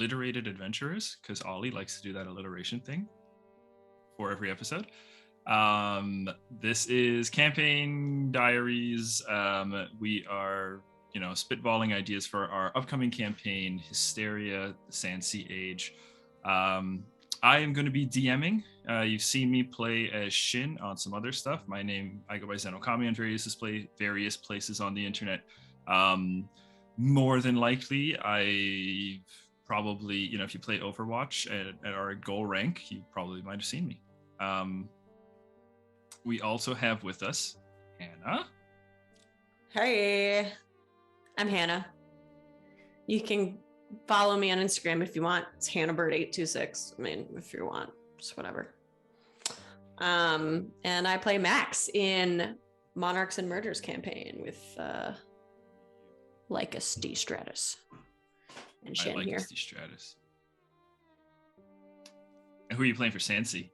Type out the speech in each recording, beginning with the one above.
alliterated adventurers, because Ollie likes to do that alliteration thing for every episode. This is campaign diaries. We are, spitballing ideas for our upcoming campaign, Hysteria, the Sandsea Age. I am going to be DMing. You've seen me play as Shin on some other stuff. I go by Zenokami on various places on the internet. More than likely, I probably, if you play Overwatch at our goal rank, you probably might have seen me. We also have with us Hannah. Hey, I'm Hannah. You can follow me on Instagram if you want. It's HannahBird826. I mean, if you want, just whatever. And I play Max in Monarchs and Murders campaign with Lycus D. Stratus and Shin here. D. Stratus. And who are you playing for Sandsea?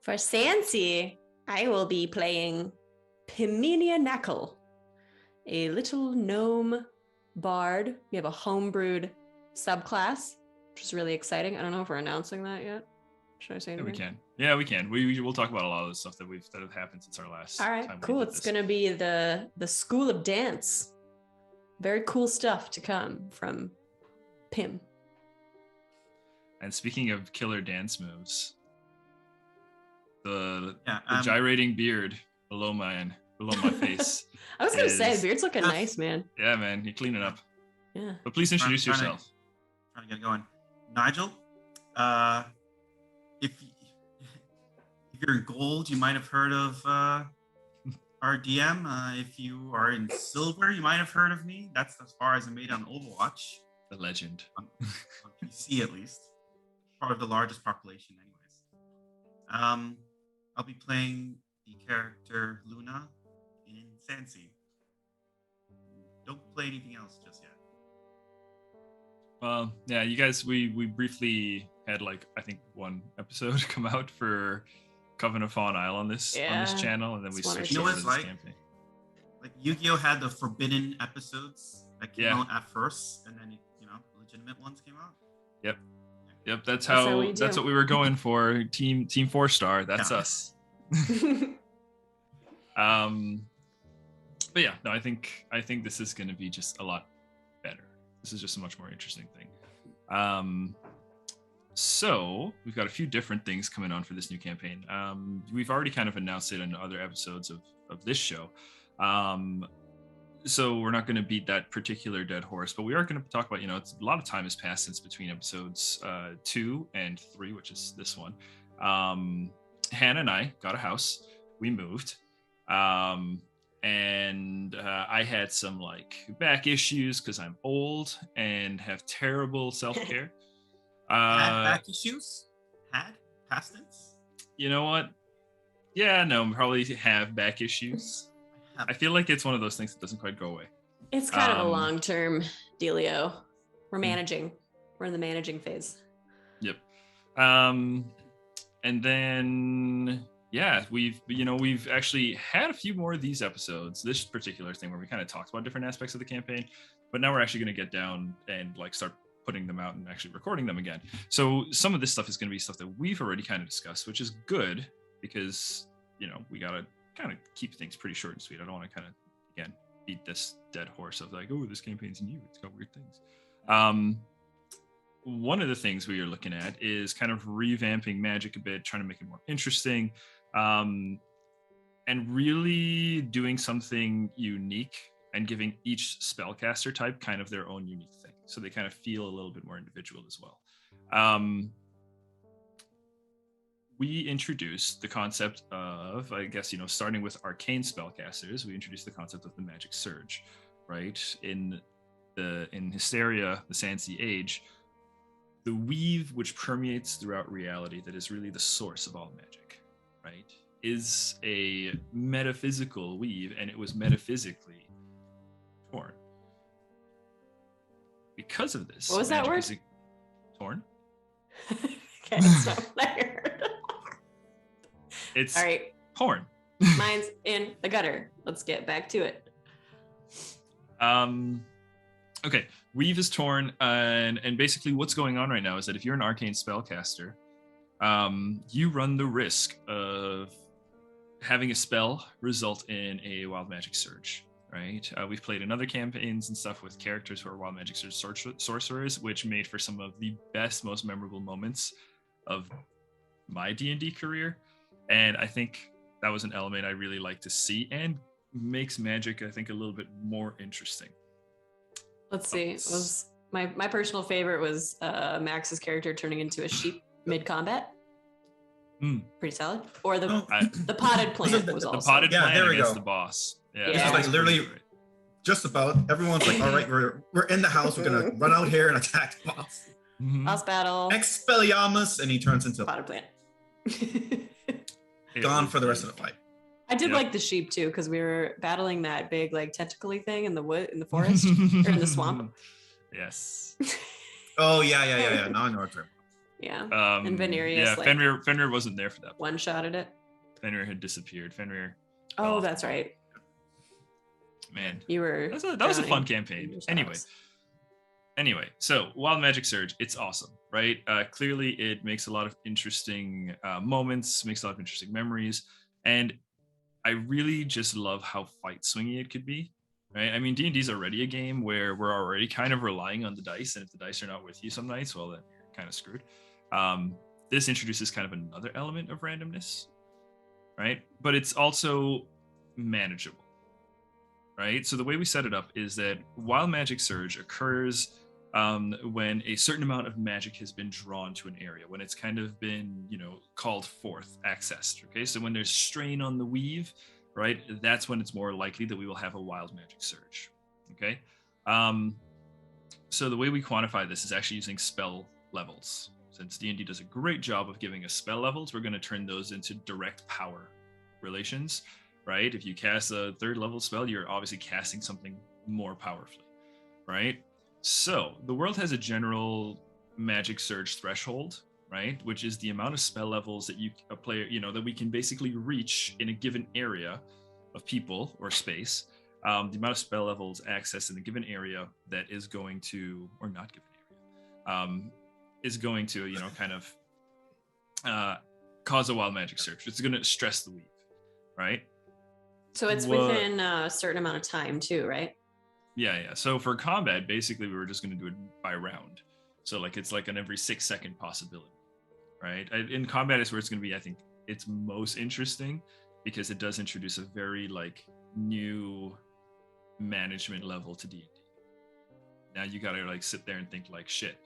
For Sandsea, I will be playing Piminia Knuckle, a little gnome bard. We have a homebrewed subclass, which is really exciting. I don't know if we're announcing that yet. Should I say anything? Yeah, we can. We'll talk about a lot of the stuff that have happened since our last. All right, time cool. It's going to be the School of Dance. Very cool stuff to come from Pim. And speaking of killer dance moves, the gyrating beard below my face. I was gonna say, the beard's looking nice, man. Yeah, man, you're cleaning up. Yeah. But please introduce yourself. Trying to get going. Nigel, if you're in gold, you might have heard of our DM. If you are in silver, you might have heard of me. That's as far as I made on Overwatch. The legend. On PC, at least. Part of the largest population, anyways. I'll be playing the character Luna in Sandsea. Don't play anything else just yet. Well, yeah, you guys, we briefly had I think one episode come out for Coven of Fawn Isle on this channel, and then we switched over to this campaign. Like Yu-Gi-Oh had the forbidden episodes that came out at first, and then legitimate ones came out. Yep, that's what we were going for. Team 4-star. That's us. But yeah, no, I think this is going to be just a lot better. This is just a much more interesting thing. So we've got a few different things coming on for this new campaign. We've already kind of announced it in other episodes of this show. So we're not going to beat that particular dead horse, but we are going to talk about, it's a lot of time has passed since between episodes 2 and 3, which is this one. Hannah and I got a house. We moved. And I had some back issues because I'm old and have terrible self-care. Had back issues? Had? Past tense? You know what? Yeah, no, probably have back issues. I feel like it's one of those things that doesn't quite go away. It's kind of a long-term dealio. We're managing. We're in the managing phase. Yep. And then, yeah, we've actually had a few more of these episodes, this particular thing where we kind of talked about different aspects of the campaign, but now we're actually going to get down and start putting them out and actually recording them again. So some of this stuff is going to be stuff that we've already kind of discussed, which is good because, we got to kind of keep things pretty short and sweet. I don't want to kind of, again, beat this dead horse of this campaign's new, it's got weird things. One of the things we are looking at is kind of revamping Magic a bit, trying to make it more interesting, and really doing something unique and giving each spellcaster type kind of their own unique thing. So they kind of feel a little bit more individual as well. We introduced the concept of, I guess, starting with arcane spellcasters, we introduced the concept of the magic surge, right? In Hysteria, the Sandsea Age, the weave which permeates throughout reality, that is really the source of all magic, right, is a metaphysical weave, and it was metaphysically torn. Because of this, what was that word? Torn. Okay, that's not what I heard. It's all right. Porn. Mine's in the gutter. Let's get back to it. Okay. Weave is torn, and basically what's going on right now is that if you're an arcane spellcaster, you run the risk of having a spell result in a wild magic surge, right? We've played in other campaigns and stuff with characters who are wild magic surge sorcerers, which made for some of the best, most memorable moments of my D&D career. And I think that was an element I really like to see and makes magic, I think, a little bit more interesting. Let's see. Was my personal favorite was Max's character turning into a sheep mid-combat. Pretty solid. Or the potted plant was also. The potted plant there we against go. the boss. Yeah, This is like literally just about everyone's like, all right, we're in the house. We're gonna run out here and attack the boss. Boss battle. Expelliarmus, and he turns into potted plant. Gone for the rest of the fight. I did like the sheep too, because we were battling that big like tentacly thing in the forest or in the swamp. Yes. Oh yeah. Now I know what term. Yeah. And Venerius. Yeah, like, Fenrir wasn't there for that. One-shotted it. Fenrir had disappeared. Fenrir. Oh, that's right. Man, you were. That was a fun campaign. Anyway, so Wild Magic Surge, it's awesome, right? Clearly, it makes a lot of interesting moments, makes a lot of interesting memories, and I really just love how fight swingy it could be, right? I mean, D&D is already a game where we're already kind of relying on the dice, and if the dice are not with you some nights, well, then you're kind of screwed. This introduces kind of another element of randomness, right? But it's also manageable, right? So the way we set it up is that Wild Magic Surge occurs when a certain amount of magic has been drawn to an area, when it's kind of been, called forth, accessed. Okay, so when there's strain on the weave, right, that's when it's more likely that we will have a wild magic surge. Okay, so the way we quantify this is actually using spell levels. Since D&D does a great job of giving us spell levels, we're going to turn those into direct power relations, right? If you cast a 3rd level spell, you're obviously casting something more powerfully, right? So the world has a general magic surge threshold, right? Which is the amount of spell levels that a player, that we can basically reach in a given area of people or space. The amount of spell levels accessed in a given area that is going to, or not given area, is going to, kind of cause a wild magic surge. It's going to stress the weave, right? So it's within a certain amount of time too, right? Yeah. So for combat, basically, we were just going to do it by round. So it's like an every 6-second possibility, right? In combat is where it's going to be, I think, it's most interesting because it does introduce a very new management level to D&D. Now you got to sit there and think shit.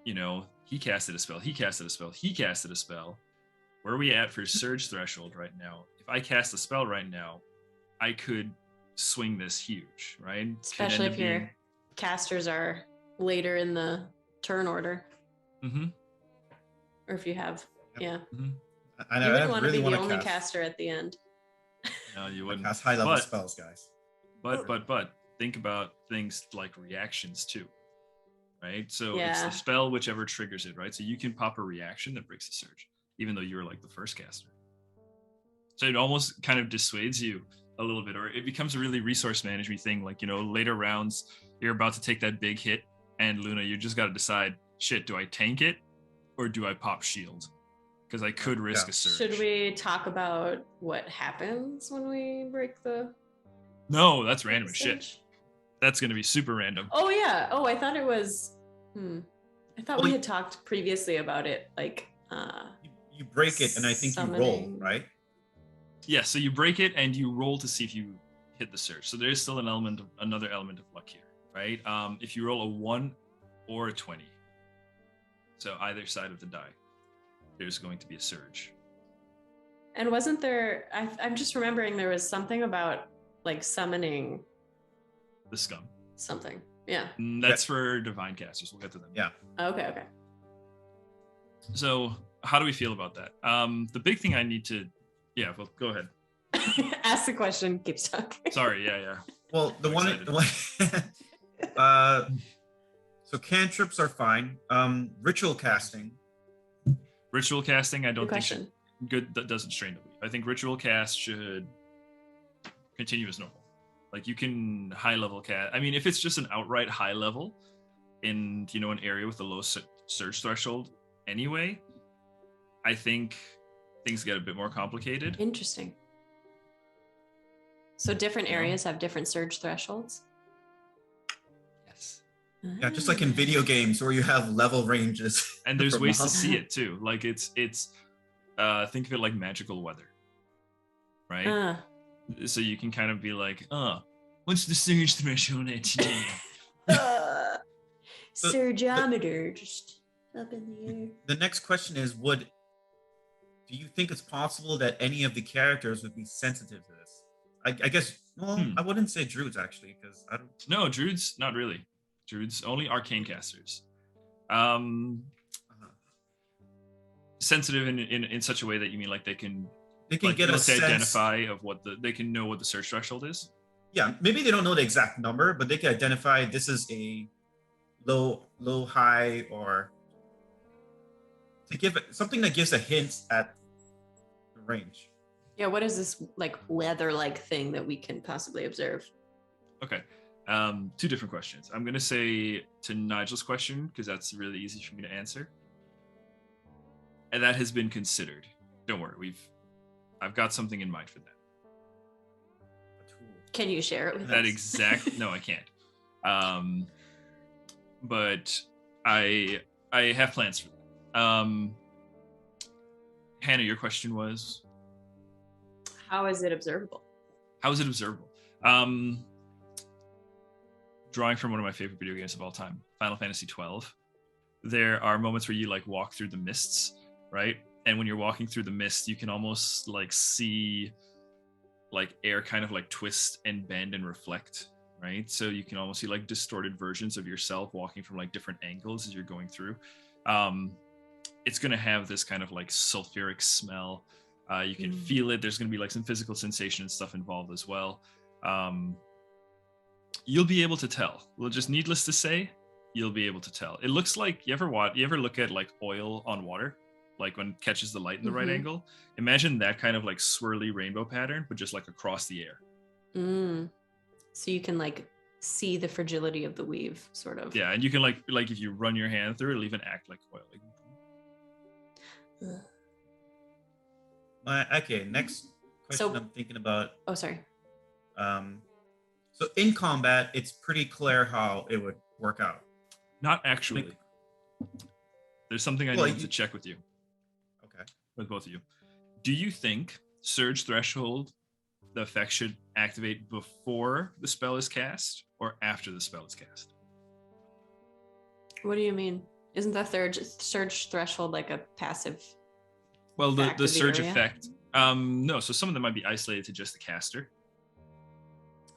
He casted a spell. He casted a spell. He casted a spell. Where are we at for surge threshold right now? If I cast a spell right now, I could swing this huge, right? Especially if your casters are later in the turn order. Mm-hmm. Or if you have, yeah. Mm-hmm. I know. You wouldn't want to be the only caster at the end. No, you wouldn't. Cast high level spells, guys. But think about things like reactions too, right? So Yeah. It's the spell whichever triggers it, right? So you can pop a reaction that breaks the surge, even though you were the first caster. So it almost kind of dissuades you a little bit, or it becomes a really resource management thing. Later rounds, you're about to take that big hit, and Luna, you just got to decide, shit, do I tank it or do I pop shield? Because I could risk a surge. Should we talk about what happens when we break the... No, that's random as shit. That's going to be super random. Oh, yeah. Oh, I thought it was... I thought we had talked previously about it, You break it, and I think you roll, right? Yeah, so you break it, and you roll to see if you hit the surge. So there is still another element of luck here, right? If you roll a 1 or a 20, so either side of the die, there's going to be a surge. And wasn't there... I'm just remembering there was something about, summoning... The scum. Something. Yeah. That's for divine casters. We'll get to them. Yeah. Okay. So how do we feel about that? The big thing I need to... Yeah, well, go ahead. Ask the question. Keep talking. Sorry. Yeah. Well, the one so cantrips are fine. Ritual casting, I don't think that doesn't strain the weave. I think ritual cast should continue as normal, Like you can high level cast. I mean, if it's just an outright high level in an area with a low surge threshold, anyway, I think things get a bit more complicated. Interesting. So different You know? areas have different surge thresholds. Yes. Yeah, just like in video games where you have level ranges. And there's for ways to mobs. see it too. Like it's think of it like magical weather, right? Uh, So you can kind of be like, what's the surge threshold at today? surgeometer just up in the air. The next question is, do you think it's possible that any of the characters would be sensitive to this? I guess, well, I wouldn't say druids actually, because I don't. No, druids, not really. Druids, only arcane casters. Sensitive in such a way that you mean like they can like, get a sense. identify of they can know what the surge threshold is. Yeah, maybe they don't know the exact number, but they can identify this is a low, high, or to give it something that gives a hint at the range. Yeah, what is this like weather-like thing that we can possibly observe? Okay. Two different questions. I'm gonna say to Nigel's question because that's really easy for me to answer. And that has been considered. Don't worry, I've got something in mind for that. Can you share it with That us? exact no, I can't. But I have plans for that. Hannah, your question was, How is it observable? how is it observable? Drawing from one of my favorite video games of all time, Final Fantasy 12. There are moments where you like walk through the mists, right? And when you're walking through the mist, you can almost like see like air kind of like twist and bend and reflect, right? So you can almost see like distorted versions of yourself walking from like different angles as you're going through. It's going to have this kind of like sulfuric smell. You can feel it. There's going to be like some physical sensation and stuff involved as well. You'll be able to tell. Well, just needless to say, you'll be able to tell. It looks like you ever look at like oil on water, like when it catches the light in the right angle. Imagine that kind of like swirly rainbow pattern, but just like across the air. So you can like see the fragility of the weave, sort of. Yeah, and you can like if you run your hand through it, it'll even act like oil. Okay, next question I'm thinking about. Oh, sorry. So in combat, it's pretty clear how it would work out. Not actually. There's something I need to check with you. Okay. With both of you. Do you think Surge Threshold, the effect should activate before the spell is cast or after the spell is cast? What do you mean? Isn't the surge threshold like a passive? Well, the surge area? effect. No, so some of them might be isolated to just the caster.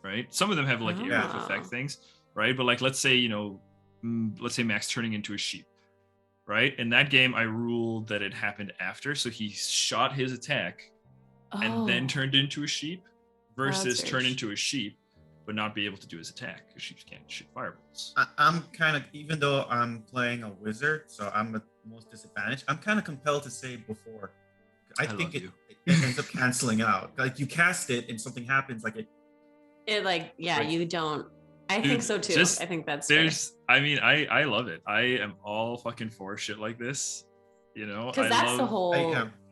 Right? Some of them have like area of effect things, right? But like let's say Max turning into a sheep. Right? In that game, I ruled that it happened after. So he shot his attack and then turned into a sheep versus turn into a sheep but not be able to do his attack because sheeps can't shoot fireballs. I'm kind of, even though I'm playing a wizard, so I'm the most disadvantaged, I'm kind of compelled to say before. I think it ends up canceling out. Like you cast it and something happens, like it like, yeah, right. You don't. I Dude, think so too. I think that's fair. I mean, I love it. I am all fucking for shit like this. You know, because that's the whole.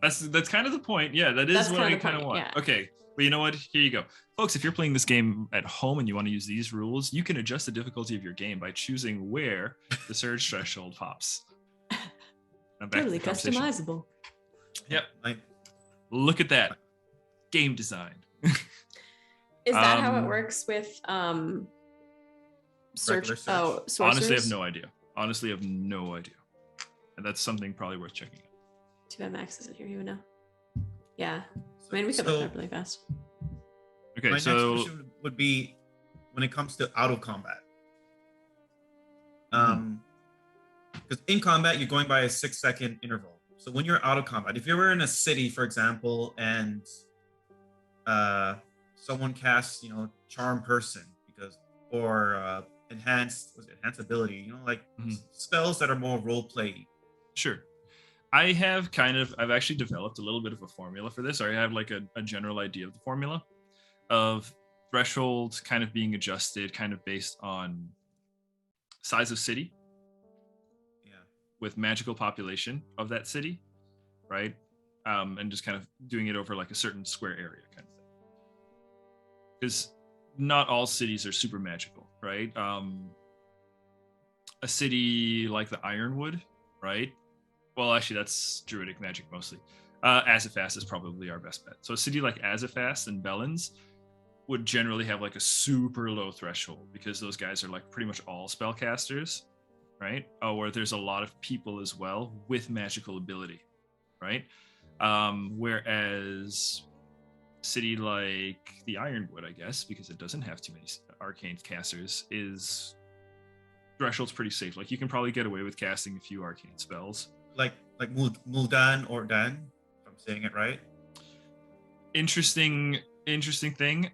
That's kind of the point. Yeah, that is what I kind of want. Yeah. Okay, but you know what? Here you go, folks. If you're playing this game at home and you want to use these rules, you can adjust the difficulty of your game by choosing where the surge threshold pops. Totally customizable. Yep. Look at that game design. Is that how it works with search? Oh, sorcerers? Honestly, I have no idea. And that's something probably worth checking out. Too bad Max isn't here even now. Yeah. I mean, we could look it up really fast. Okay, my next question would be when it comes to auto combat. Because in combat, you're going by a 6-second interval. So when you're auto combat, if you were in a city, for example, and someone casts, charm person or enhanced ability, spells that are more role play. Sure. I've actually developed a little bit of a formula for this, or I have like a general idea of the formula of threshold kind of being adjusted kind of based on size of city with magical population of that city, right? And just kind of doing it over like a certain square area kind of thing. Because not all cities are super magical, right? A city like the Ironwood, right? Well, actually, that's Druidic Magic mostly. Azafast is probably our best bet. So a city like Azafast and Bellins would generally have like a super low threshold because those guys are like pretty much all spellcasters, right? Or there's a lot of people as well with magical ability, right? Whereas a city like the Ironwood, I guess, because it doesn't have too many arcane casters, is threshold's pretty safe. Like you can probably get away with casting a few arcane spells. Like Muldan or Dan, if I'm saying it right. Interesting thing.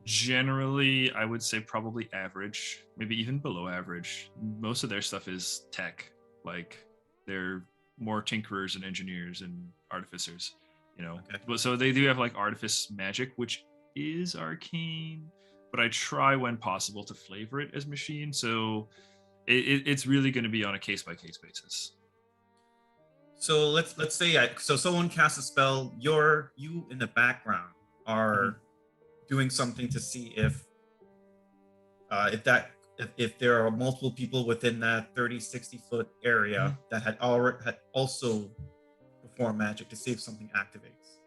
Generally, I would say probably average, maybe even below average. Most of their stuff is tech. Like they're more tinkerers and engineers and artificers, you know. Okay. But so they do have like artifice magic, which is arcane, but I try when possible to flavor it as machine. So it's really going to be on a case by case basis. So let's say so someone casts a spell. You in the background are doing something to see if there are multiple people within that 30-60 foot area that had also performed magic to see if something activates.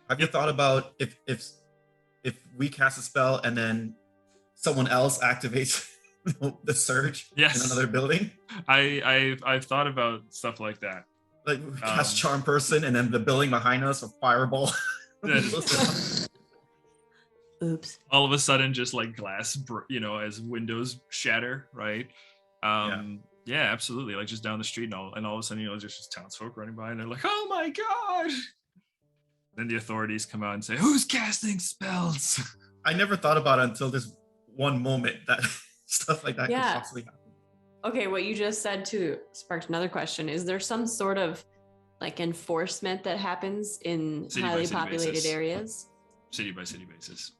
Have you thought about if we cast a spell and then someone else activates the surge in another building? I've thought about stuff like that. Like we cast Charm Person and then the building behind us a fireball. Oops. All of a sudden, just like glass, as windows shatter, right? Yeah, absolutely. Like just down the street, and all of a sudden, there's just townsfolk running by, and they're like, "Oh my god!" Then the authorities come out and say, "Who's casting spells?" I never thought about it until this one moment that stuff like that could possibly happen. Okay, what you just said too sparked another question. Is there some sort of like enforcement that happens in highly populated areas? City by city basis.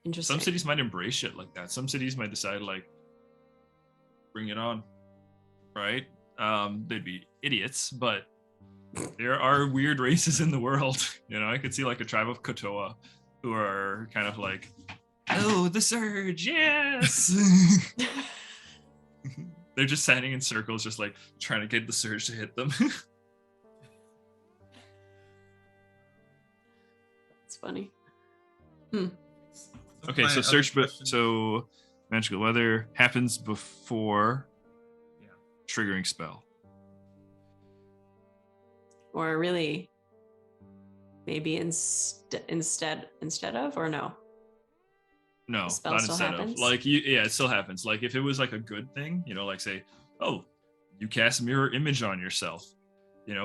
Interesting. Some cities might embrace shit like that. Some cities might decide like, bring it on, right? They'd be idiots, but there are weird races in the world. I could see like a tribe of Kotoa who are kind of like, oh, the surge, yes. They're just standing in circles, just like trying to get the surge to hit them. It's funny. Okay, so so magical weather happens before triggering spell. Or really maybe instead of, or no? No, spell not still instead happens? of. Like it still happens. Like if it was like a good thing, like say, oh, you cast mirror image on yourself.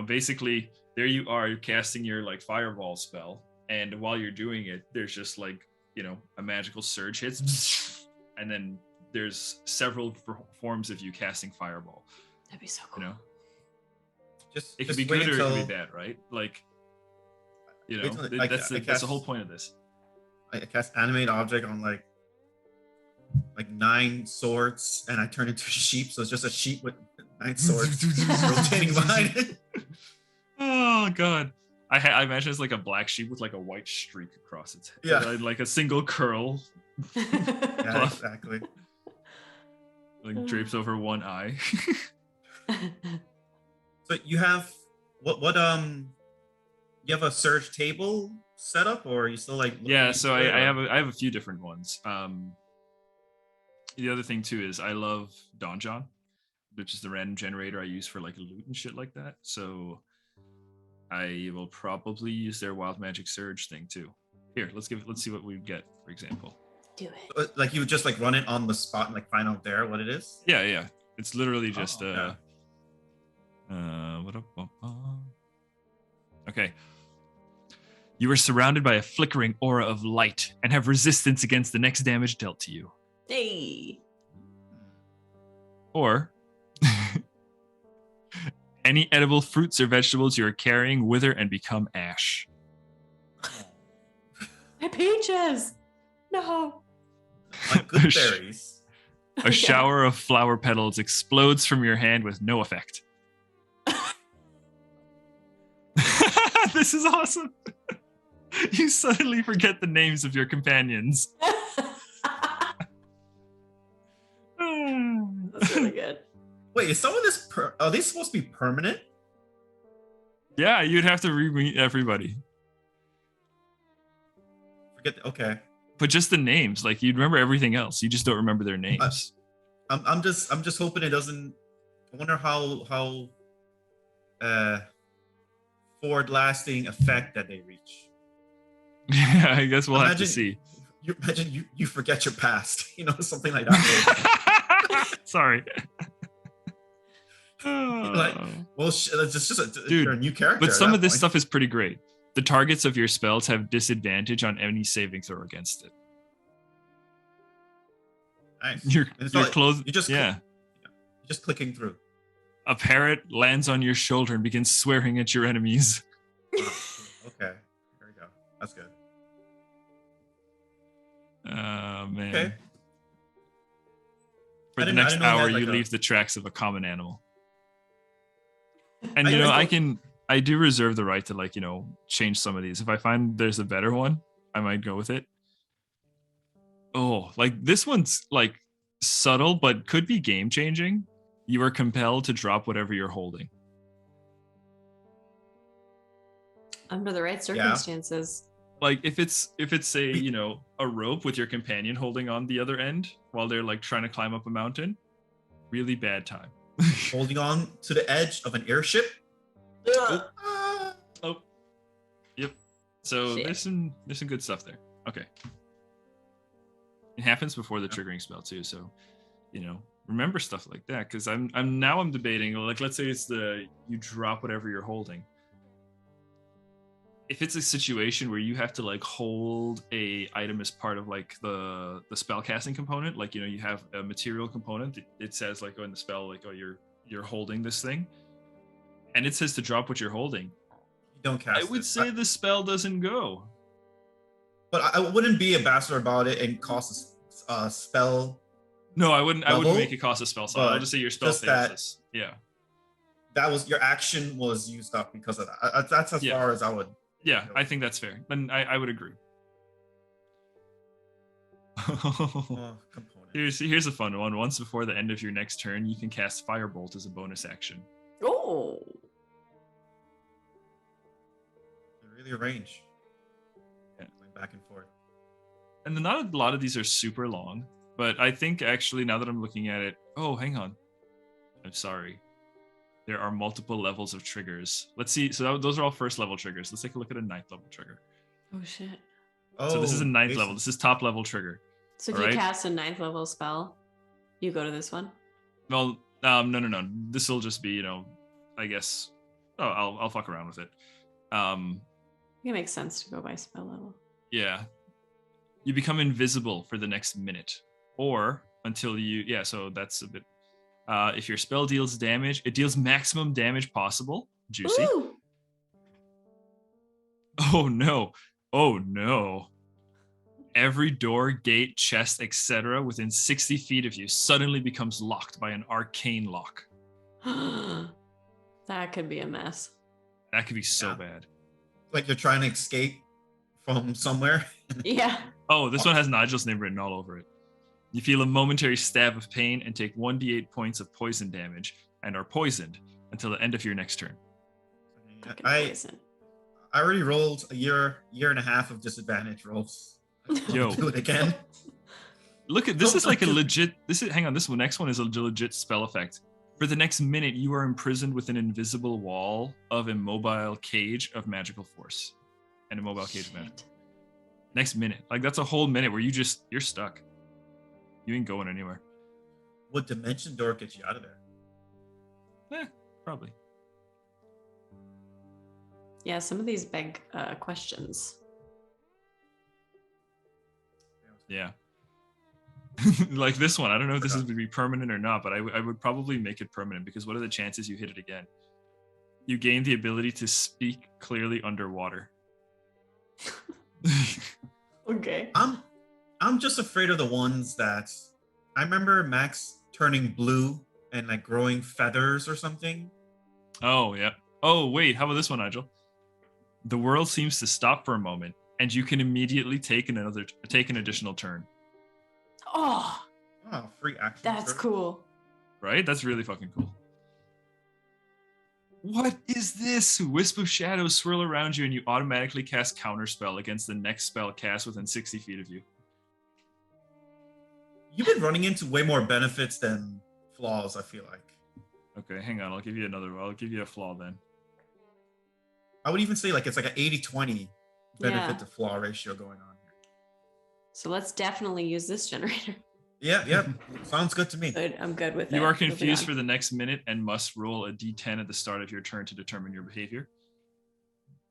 Basically there you are, you're casting your like fireball spell, and while you're doing it, there's just like, a magical surge hits, and then there's several forms of you casting fireball. That'd be so cool. It could be good or it could be bad, right? Like, that's the whole point of this. I cast animate object on like 9 swords, and I turn into a sheep, so it's just a sheep with 9 swords rotating behind it. Oh god. I imagine it's like a black sheep with like a white streak across its head. Yeah. Like a single curl. Yeah, exactly. Like drapes over one eye. So you have you have a surge table set up, or are you still like so I have a few different ones. The other thing too is I love Donjon, which is the random generator I use for like loot and shit like that. So I will probably use their wild magic surge thing too. Here, let's see what we get, for example. Do it. Like you would just like run it on the spot and like find out there what it is? Yeah. It's literally just okay. You are surrounded by a flickering aura of light and have resistance against the next damage dealt to you. Hey. Or any edible fruits or vegetables you are carrying wither and become ash. My peaches. No. My good berries. A shower of flower petals explodes from your hand with no effect. This is awesome. You suddenly forget the names of your companions. That's really good. Wait, is some of this are they supposed to be permanent? Yeah, you'd have to re-meet everybody. Okay. But just the names, like you'd remember everything else. You just don't remember their names. I'm just hoping it doesn't. I wonder how forward lasting effect that they reach. Yeah, I guess we'll have to see. You imagine you forget your past, something like that. Sorry. Like, well, it's just Dude, you're a new character. But some of this stuff is pretty great. The targets of your spells have disadvantage on any saving throw against it. Nice. You're close. You're just clicking through. A parrot lands on your shoulder and begins swearing at your enemies. Okay, there we go. That's good. Oh man. Okay. For the next hour, you leave the tracks of a common animal. And I do reserve the right to change some of these. If I find there's a better one, I might go with it. Oh, this one's subtle but could be game changing. You are compelled to drop whatever you're holding. Under the right circumstances. Like if it's a rope with your companion holding on the other end while they're trying to climb up a mountain, really bad time. Holding on to the edge of an airship. Oh. Yep. So there's some good stuff there. Okay. It happens before the triggering spell too, so remember stuff like that, because I'm debating, let's say it's you drop whatever you're holding. If it's a situation where you have to hold a item as part of the spell casting component, you have a material component, it says in the spell you're holding this thing, and it says to drop what you're holding. You don't cast I would say the spell doesn't go. But I wouldn't be a bastard about it and cost a spell. No, I wouldn't make it cost a spell slot. I'll just say your spell fails. Yeah. That was your action was used up because of that. That's as far as I would. Yeah, I think that's fair. And I would agree. Here's a fun one. Once before the end of your next turn, you can cast Firebolt as a bonus action. Oh. Really a range. Yeah. Going back and forth. And not a lot of these are super long, but I think actually now that I'm looking at it, oh, hang on. I'm sorry. There are multiple levels of triggers. Let's see. So those are all first level triggers. Let's take a look at a 9th level trigger. Oh shit. So this is a 9th level. This is top level trigger. So if you cast a 9th level spell, you go to this one? Well, no. This will just be, I guess. Oh, I'll fuck around with it. It makes sense to go by spell level. Yeah. You become invisible for the next minute, or until so that's a bit. If your spell deals damage, it deals maximum damage possible. Juicy. Ooh. Oh no. Every door, gate, chest, etc. within 60 feet of you suddenly becomes locked by an arcane lock. That could be a mess. That could be so bad. Like you're trying to escape from somewhere. Yeah. Oh, this one has Nigel's name written all over it. You feel a momentary stab of pain and take 1d8 points of poison damage and are poisoned until the end of your next turn. I already rolled a year and a half of disadvantage rolls. Yo. Do it again. Look at this is like a legit. Hang on. This one next one is a legit spell effect. For the next minute, you are imprisoned with an invisible wall of immobile cage of magical force, an immobile cage of magic. Next minute, that's a whole minute where you're stuck. You ain't going anywhere. Would Dimension Door get you out of there? Probably. Yeah, some of these beg questions. Yeah. Like this one, I don't know if this is going to be permanent or not, but I would probably make it permanent, because what are the chances you hit it again? You gain the ability to speak clearly underwater. Okay. I'm just afraid of the ones that I remember Max turning blue and like growing feathers or something. Oh, yeah. Oh, wait. How about this one, Nigel? The world seems to stop for a moment, and you can immediately take an additional turn. Oh, Oh, free action. that's surge. cool. Right? That's really fucking cool. What is this? Wisp of shadows swirl around you, and you automatically cast counterspell against the next spell cast within 60 feet of you. You've been running into way more benefits than flaws, I feel like. Okay, hang on. I'll give you another. I'll give you a flaw then. I would even say like it's like an 80-20 benefit Yeah. to flaw ratio going on here. So let's definitely use this generator. Yeah. Sounds good to me. Good. I'm good with it. You are Moving confused on. for the next minute and must roll a d10 at the start of your turn to determine your behavior.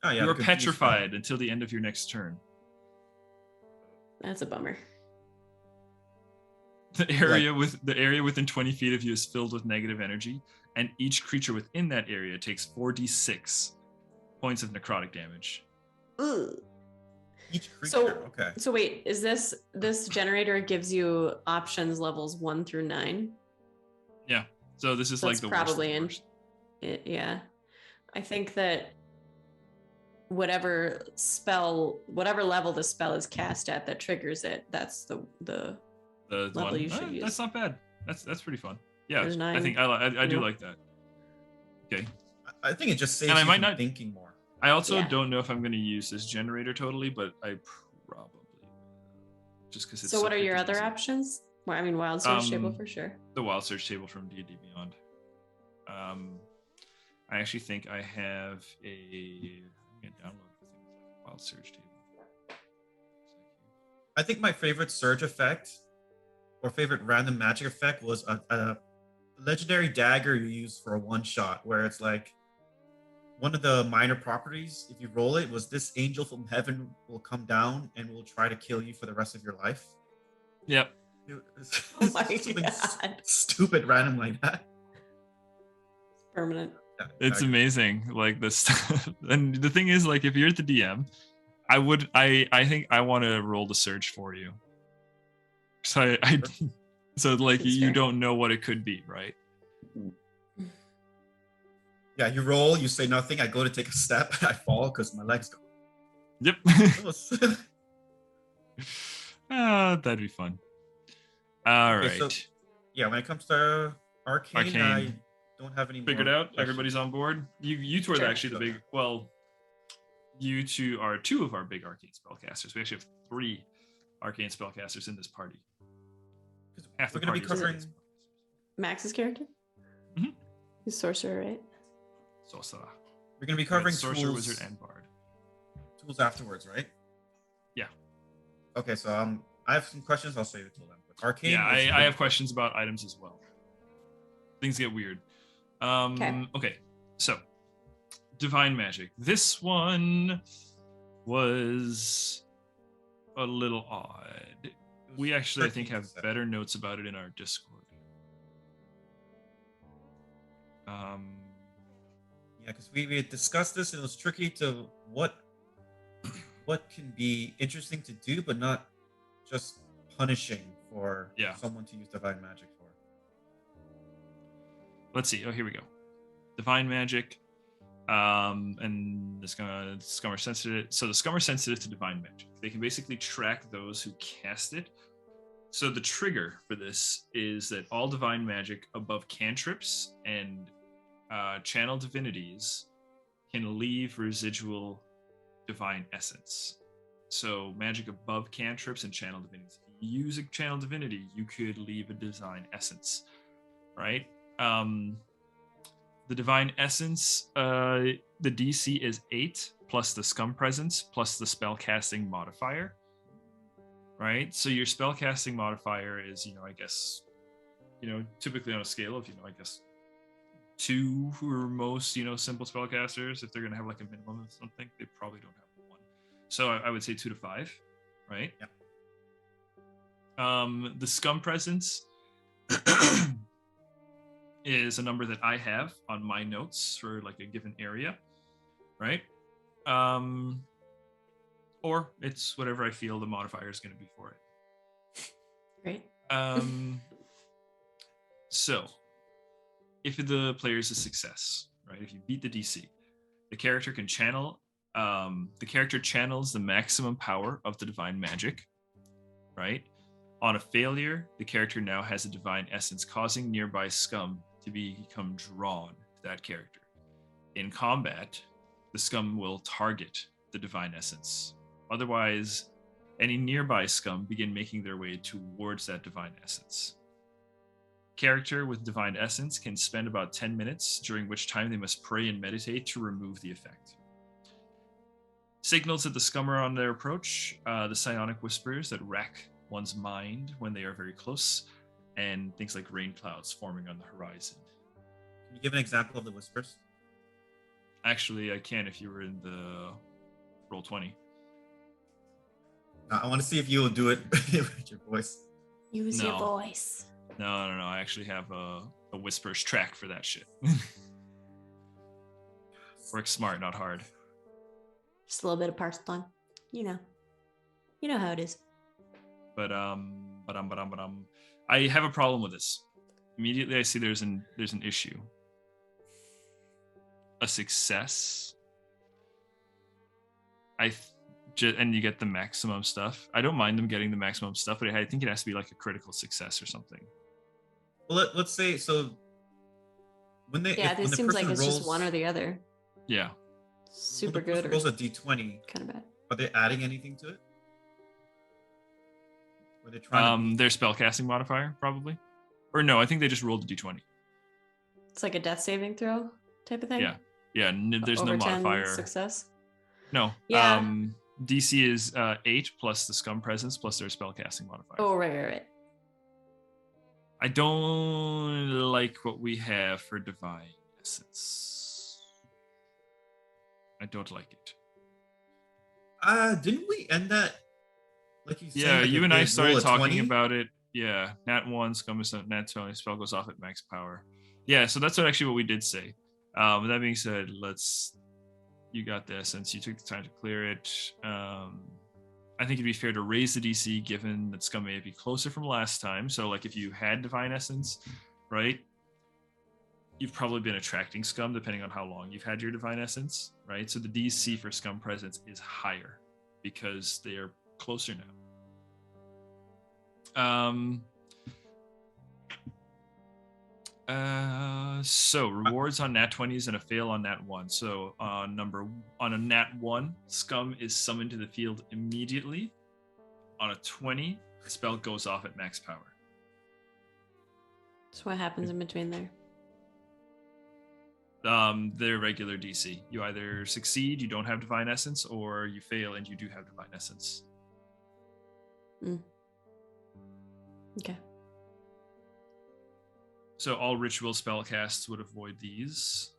Oh, yeah, You the are confused petrified until the end of your next turn. That's a bummer. The area within 20 feet of you is filled with negative energy, and each creature within that area takes 4d6 points of necrotic damage. Ugh. Each creature. So, Okay. so wait, is this generator gives you options levels 1 through 9? Yeah. So this is So like it's the probably worst. Yeah. I think that whatever level the spell is cast at that triggers it, that's the The level one. you should use. That's not bad. That's pretty fun. Yeah, There's 9. I think I do Yep. like that. Okay. I think it just saves And I you might from not- thinking more. I also Yeah. don't know if I'm going to use this generator totally, but I probably will. Just because it's So what are your freaking other easy. options? Well, I mean, Wild Search table for sure. The Wild Search table from D&D Beyond. I actually think I have I'm going to download things like Wild Search table. I think my favorite surge effect or favorite random magic effect was a legendary dagger you use for a one shot, where it's like one of the minor properties, if you roll it, was this angel from heaven will come down and will try to kill you for the rest of your life. Yep. Oh my Something God. stupid random like that. Permanent. Yeah, It's dagger. amazing. Like this. And the thing is, like, if you're at the DM, I think I want to roll the surge for you. So so like That's you fair. don't know what it could be, right? Yeah, you roll, you say nothing. I go to take a step, I fall because my legs go. Yep. That'd be fun. All Okay, right. so yeah, when it comes to Arcane, I Arcane. don't have any more Figured out. questions. Everybody's on board. You two are Sure. actually the big. Well, you two are two of our big arcane spellcasters. We actually have 3 arcane spellcasters in this party. Half We're the going to be party is covering. arcane Max's character? Mhm. He's sorcerer, right? Sorcerer. We're going to be covering Sorcerer, tools, wizard, and bard. tools afterwards, right? Yeah. Okay, so I have some questions. I'll save it till then. But Arcane. Yeah, was I have questions about items as well. Things get weird. Okay. So, divine magic. This one was a little odd. We actually, I think, have better notes about it in our Discord. Yeah, because we had discussed this, and it was tricky to what can be interesting to do, but not just punishing for someone to use divine magic for. Let's see. Oh, here we go. Divine magic. And the scum are sensitive. So the scum are sensitive to divine magic. They can basically track those who cast it. So the trigger for this is that all divine magic above cantrips and channel divinities can leave residual divine essence. So magic above cantrips and channel divinities. If you use a channel divinity, you could leave a divine essence, right? The divine essence, the DC is 8 plus the scum presence plus the spell casting modifier, right? So your spell casting modifier is, I guess, typically on a scale of, I guess 2 for most, simple spellcasters. If they're going to have like a minimum of something, they probably don't have 1. So I would say 2 to 5, right? Yeah. The scum presence is a number that I have on my notes for like a given area, right? Or it's whatever I feel the modifier is going to be for it. Great. So, if the player is a success, right? If you beat the DC, the character can channel. The character channels the maximum power of the divine magic, right? On a failure, the character now has a divine essence, causing nearby scum to become drawn to that character. In combat, the scum will target the divine essence. Otherwise, any nearby scum begin making their way towards that divine essence. Character with divine essence can spend about 10 minutes, during which time they must pray and meditate to remove the effect. Signals that the scum are on their approach, the psionic whispers that rack one's mind when they are very close, and things like rain clouds forming on the horizon. Can you give an example of the whispers? Actually, I can if you were in the roll 20. I want to see if you will do it with your voice. Use your No. voice. No. I actually have a whispers track for that shit. Work smart, not hard. Just a little bit of parse time. You know how it is. But I have a problem with this. Immediately, I see there's an issue. A success. And you get the maximum stuff. I don't mind them getting the maximum stuff, but I think it has to be like a critical success or something. Well, let's say so. When they Yeah, it seems like it's just one or the other. Yeah. Super when the good or rolls a d20. kind of bad. Are they adding anything to it? Or they trying Their spellcasting modifier probably, or no? I think they just rolled a d20. It's like a death saving throw type of thing. Yeah. There's Over no 10 modifier. success. No. Yeah. DC is 8 plus the scum presence plus their spellcasting modifier. Oh, right. I don't like what we have for divine essence. I don't like it. Didn't we end that? Like you said. Yeah, like you if and they I roll started a talking 20? about it. Yeah, nat 1, scum is nat 20, spell goes off at max power. Yeah, so that's actually what we did say. With that being said, you got the essence. You took the time to clear it. I think it'd be fair to raise the DC given that scum may be closer from last time. So like if you had divine essence, right? You've probably been attracting scum depending on how long you've had your divine essence, right? So the DC for scum presence is higher because they are closer now. So rewards on nat 20s and a fail on nat 1. So on a nat 1, scum is summoned to the field immediately. On a 20, the spell goes off at max power. So what happens in between there? Their regular DC. You either succeed, you don't have divine essence, or you fail and you do have divine essence. Okay. So all ritual spellcasts would avoid these.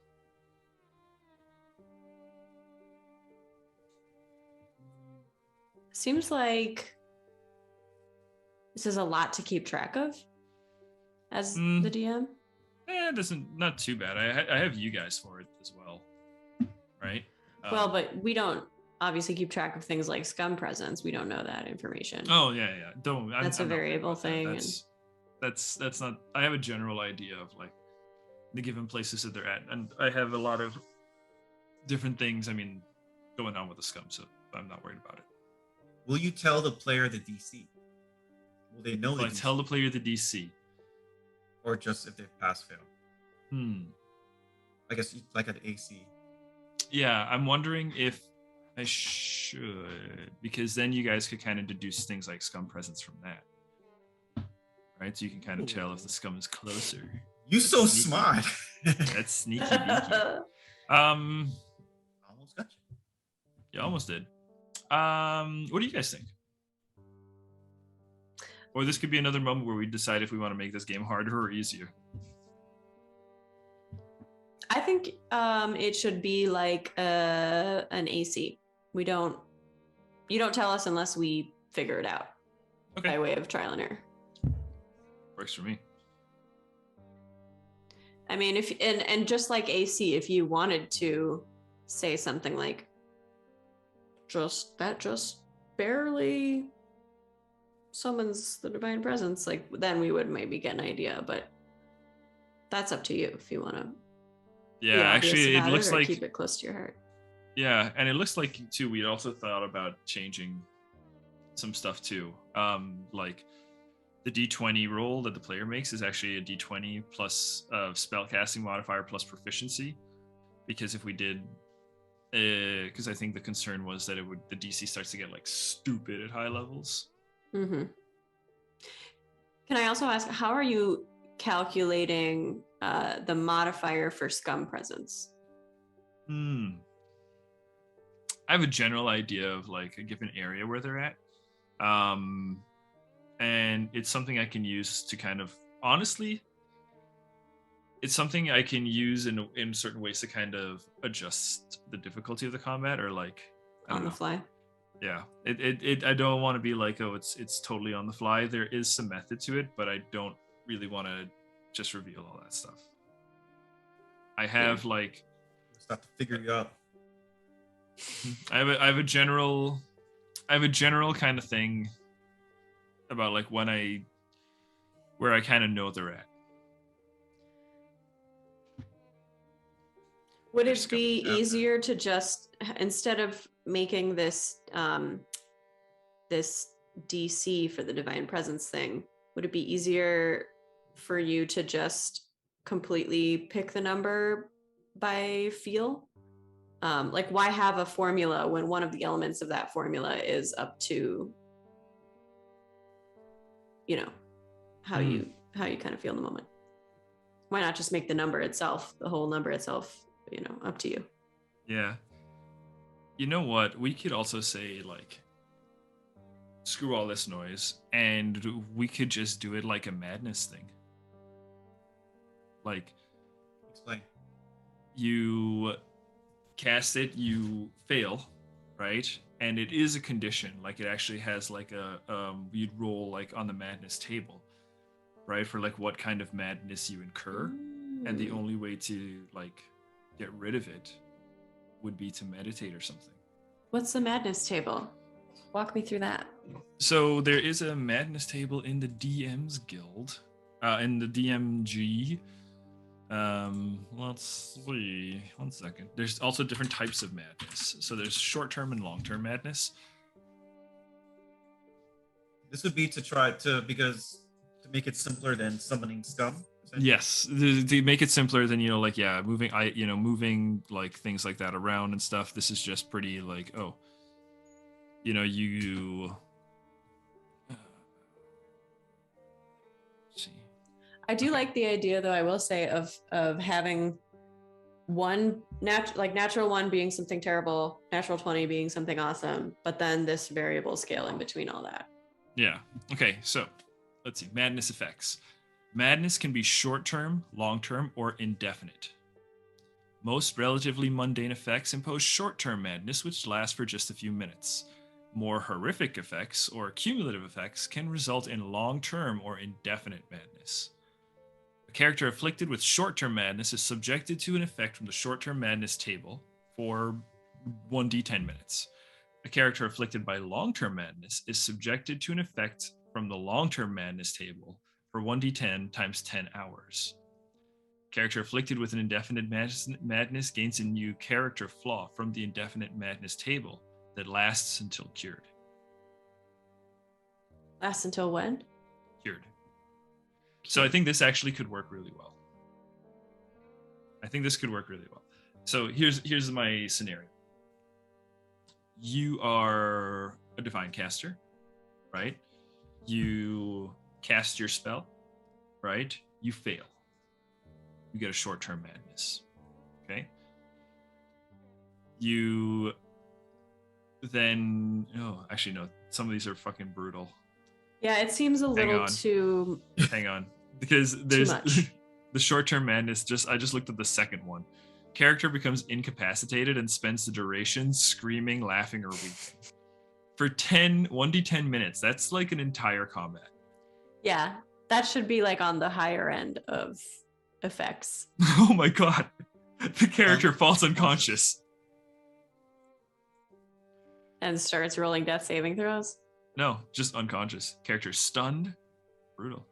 Seems like this is a lot to keep track of as the DM. It doesn't, not too bad. I have you guys for it as well, right? Well, but we don't obviously keep track of things like scum presence. We don't know that information. Oh yeah. Don't. That's I'm a not worried variable about that. thing. That's not. I have a general idea of like the given places that they're at, and I have a lot of different things. I mean, going on with the scum, so I'm not worried about it. Will you tell the player the DC? Will they know Will the I DC? tell the player the DC? Or just if they've pass fail? I guess like an AC. Yeah, I'm wondering if I should, because then you guys could kind of deduce things like scum presence from that. Right, so you can kind of tell if the scum is closer. You That's so sneaky. smart. That's sneaky beaky. Almost got you. You almost did. What do you guys think? Or this could be another moment where we decide if we want to make this game harder or easier. I think it should be like an AC. You don't tell us unless we figure it out. Okay. By way of trial and error. Works for me. I mean, and just like AC, if you wanted to say something like, just barely summons the divine presence, like then we would maybe get an idea, but that's up to you if you want to. Yeah, actually, it looks like keep it close to your heart. Yeah, and it looks like too. We also thought about changing some stuff too. Like the D20 roll that the player makes is actually a D20 plus spellcasting modifier plus proficiency, because if we did, because I think the concern was that the DC starts to get like stupid at high levels. Mm-hmm. Can I also ask, how are you calculating the modifier for scum presence? I have a general idea of like a given area where they're at. And it's something I can use to kind of, honestly, it's something I can use in certain ways to kind of adjust the difficulty of the combat, or like on the fly. Yeah, I don't want to be like, oh, it's totally on the fly. There is some method to it, but I don't really want to just reveal all that stuff. I have like start to figure you out. I have a general kind of thing about like where I kind of know they're at. Would it be easier to just, instead of making this this DC for the divine presence thing, would it be easier for you to just completely pick the number by feel? Like, why have a formula when one of the elements of that formula is up to, you know, how you kind of feel in the moment? Why not just make the number itself, the whole number itself, you know, up to you? Yeah. You know what? We could also say like, screw all this noise, and we could just do it like a madness thing. Like, explain. You cast it, you fail, right? And it is a condition. Like, it actually has like a you'd roll like on the madness table, right? For like what kind of madness you incur. And the only way to like get rid of it would be to meditate or something. What's the madness table? Walk me through that. So there is a madness table in the DM's guild, in the DMG. Let's see. 1 second. There's also different types of madness. So there's short-term and long-term madness. This would be to make it simpler than summoning scum. Yes, to make it simpler than, like, moving like things like that around and stuff. This is just pretty like, you see. I do like the idea, though, I will say, of having one natural 1 being something terrible, natural 20 being something awesome, but then this variable scale in between all that. Yeah. Okay, so let's see. Madness effects. Madness can be short-term, long-term, or indefinite. Most relatively mundane effects impose short-term madness, which lasts for just a few minutes. More horrific effects, or cumulative effects, can result in long-term or indefinite madness. A character afflicted with short-term madness is subjected to an effect from the short-term madness table for 1d10 minutes. A character afflicted by long-term madness is subjected to an effect from the long-term madness table for 1d10 times 10 hours. A character afflicted with an indefinite madness gains a new character flaw from the indefinite madness table that lasts until cured. Lasts until when? Cured. So I think this actually could work really well. So here's my scenario. You are a divine caster, right? You cast your spell, right? You fail. You get a short-term madness. Okay? You then... Oh, actually, no. Some of these are fucking brutal. Yeah, it seems a little too... Hang on. Because there's... Too much. The short-term madness, I just looked at the second one. Character becomes incapacitated and spends the duration screaming, laughing, or weeping. For 1d10 minutes. That's like an entire combat. Yeah, that should be like on the higher end of effects. Oh my god. The character falls unconscious. And starts rolling death saving throws. No, just unconscious. Character stunned. Brutal.